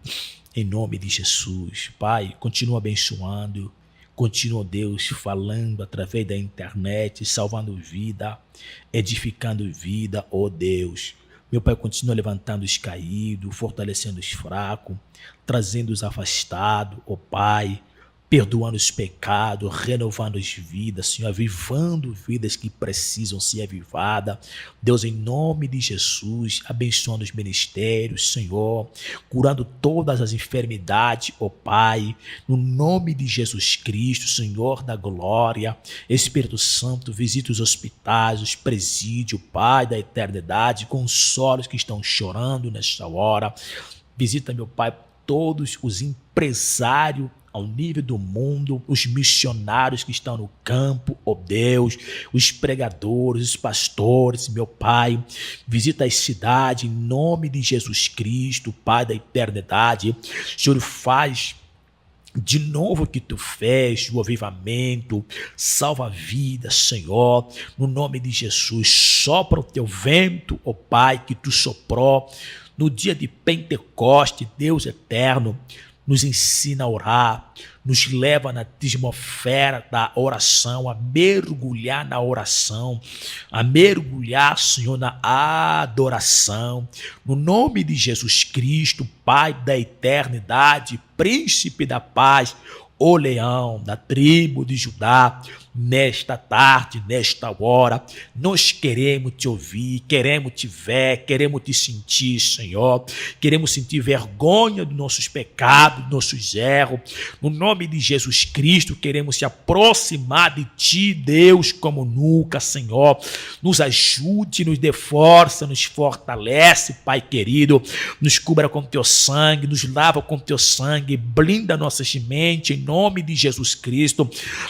em nome de Jesus. Pai, continua abençoando, continua, Deus, falando através da internet, salvando vida, edificando vida, ó Deus. Meu Pai, continua levantando os caídos, fortalecendo os fracos, trazendo os afastados, ó Pai, perdoando os pecados, renovando as vidas, Senhor, avivando vidas que precisam ser avivadas. Deus, em nome de Jesus, abençoando os ministérios, Senhor, curando todas as enfermidades, ó Pai, no nome de Jesus Cristo, Senhor da glória. Espírito Santo, visita os hospitais, os presídios, Pai da eternidade, consola os que estão chorando nesta hora. Visita, meu Pai, todos os empresários ao nível do mundo, os missionários que estão no campo, ó Deus, os pregadores, os pastores, meu Pai, visita as cidades em nome de Jesus Cristo, Pai da eternidade. Senhor, faz de novo que tu fez, o avivamento, salva a vida, Senhor, no nome de Jesus. Sopra o teu vento, ó Pai, que tu soprou no dia de Pentecoste, Deus eterno. Nos ensina a orar, nos leva na atmosfera da oração, a mergulhar na oração, a mergulhar, Senhor, na adoração. No nome de Jesus Cristo, Pai da eternidade, Príncipe da paz, o leão da tribo de Judá, nesta tarde, nesta hora, nós queremos te ouvir, queremos te ver, queremos te sentir, Senhor. Queremos sentir vergonha dos nossos pecados, dos nossos erros. No nome de Jesus Cristo, queremos se aproximar de ti, Deus, como nunca, Senhor. Nos ajude, nos dê força, nos fortalece, Pai querido. Nos cubra com teu sangue, nos lava com teu sangue, blinda nossas mentes, em nome de Jesus Cristo.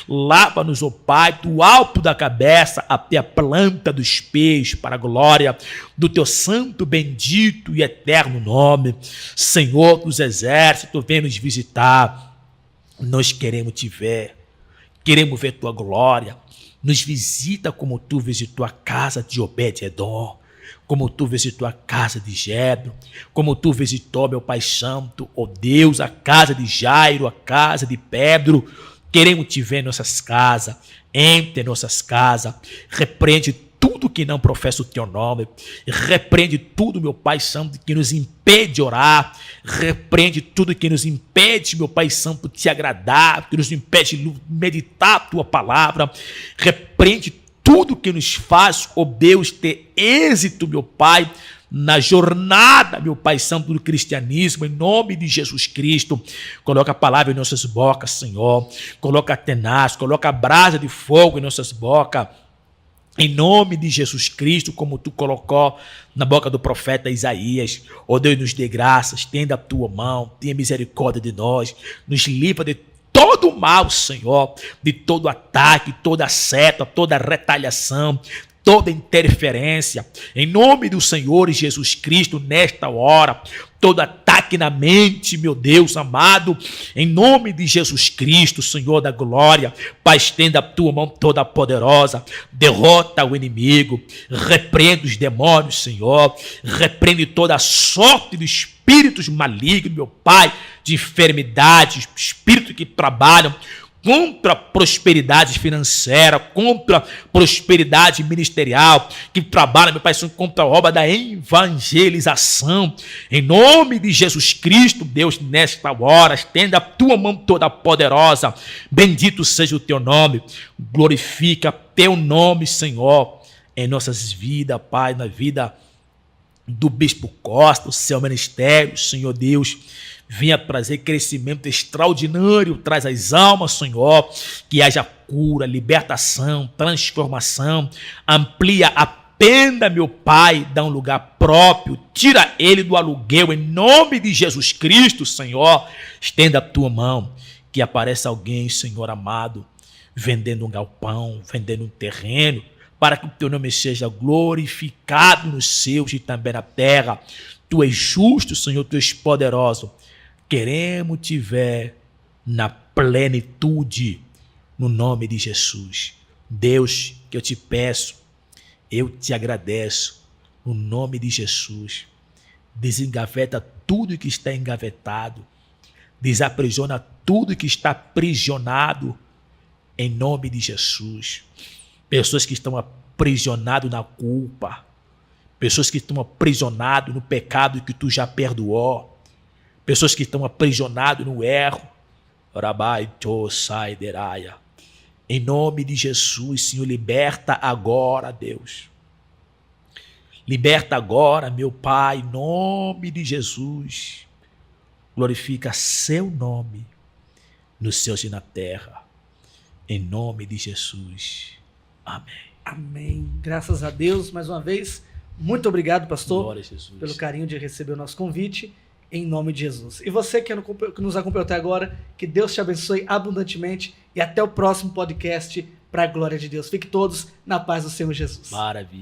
Lava-nos, ó Pai, do alto da cabeça até a planta dos pés, para a glória do teu santo, bendito e eterno nome. Senhor dos exércitos, vem nos visitar. Nós queremos te ver, queremos ver tua glória. Nos visita como tu visitou a casa de Obed-edom, como tu visitou a casa de Jébro, como tu visitou, meu Pai Santo, ó Deus, a casa de Jairo, a casa de Pedro. Queremos te ver em nossas casas, entre nossas casas. Repreende tudo que não professa o teu nome. Repreende tudo, meu Pai Santo, que nos impede de orar. Repreende tudo que nos impede, meu Pai Santo, de te agradar, que nos impede de meditar a tua palavra. Repreende tudo que nos faz, ó Deus, ter êxito, meu Pai, na jornada, meu Pai Santo, do cristianismo, em nome de Jesus Cristo. Coloca a palavra em nossas bocas, Senhor. Coloca a tenaz, coloca a brasa de fogo em nossas bocas, em nome de Jesus Cristo, como tu colocou na boca do profeta Isaías. Ó Deus, nos dê graças, estenda a tua mão, tenha misericórdia de nós, nos livra de todo o mal, Senhor, de todo ataque, toda seta, toda retaliação, toda interferência, em nome do Senhor Jesus Cristo, nesta hora, todo ataque na mente, meu Deus amado, em nome de Jesus Cristo, Senhor da glória, Pai, estenda a tua mão toda poderosa, derrota o inimigo, repreende os demônios, Senhor, repreende toda a sorte de espíritos malignos, meu Pai, de enfermidades, espíritos que trabalham contra a prosperidade financeira, contra a prosperidade ministerial, que trabalha, meu Pai, contra a obra da evangelização. Em nome de Jesus Cristo, Deus, nesta hora, estenda a tua mão toda poderosa. Bendito seja o teu nome. Glorifica teu nome, Senhor, em nossas vidas, Pai, na vida do Bispo Costa, o seu ministério, Senhor Deus. Venha trazer crescimento extraordinário, traz as almas, Senhor, que haja cura, libertação, transformação, amplia a pena, meu Pai, dá um lugar próprio, tira ele do aluguel, em nome de Jesus Cristo, Senhor, estenda a tua mão, que apareça alguém, Senhor amado, vendendo um galpão, vendendo um terreno, para que o teu nome seja glorificado nos céus e também na terra. Tu és justo, Senhor, tu és poderoso. Queremos te ver na plenitude, no nome de Jesus. Deus, que eu te peço, eu te agradeço, no nome de Jesus. Desengaveta tudo que está engavetado, desaprisiona tudo que está aprisionado, em nome de Jesus. Pessoas que estão aprisionadas na culpa, pessoas que estão aprisionadas no pecado que tu já perdoou, pessoas que estão aprisionadas no erro. Em nome de Jesus, Senhor, liberta agora, Deus. Liberta agora, meu Pai, em nome de Jesus. Glorifica seu nome nos céus e na terra. Em nome de Jesus. Amém. Amém. Graças a Deus, mais uma vez. Muito obrigado, pastor, Glória a Jesus, pelo carinho de receber o nosso convite. Em nome de Jesus. E você que nos acompanhou até agora, que Deus te abençoe abundantemente e até o próximo podcast para a glória de Deus. Fiquem todos na paz do Senhor Jesus. Maravilha.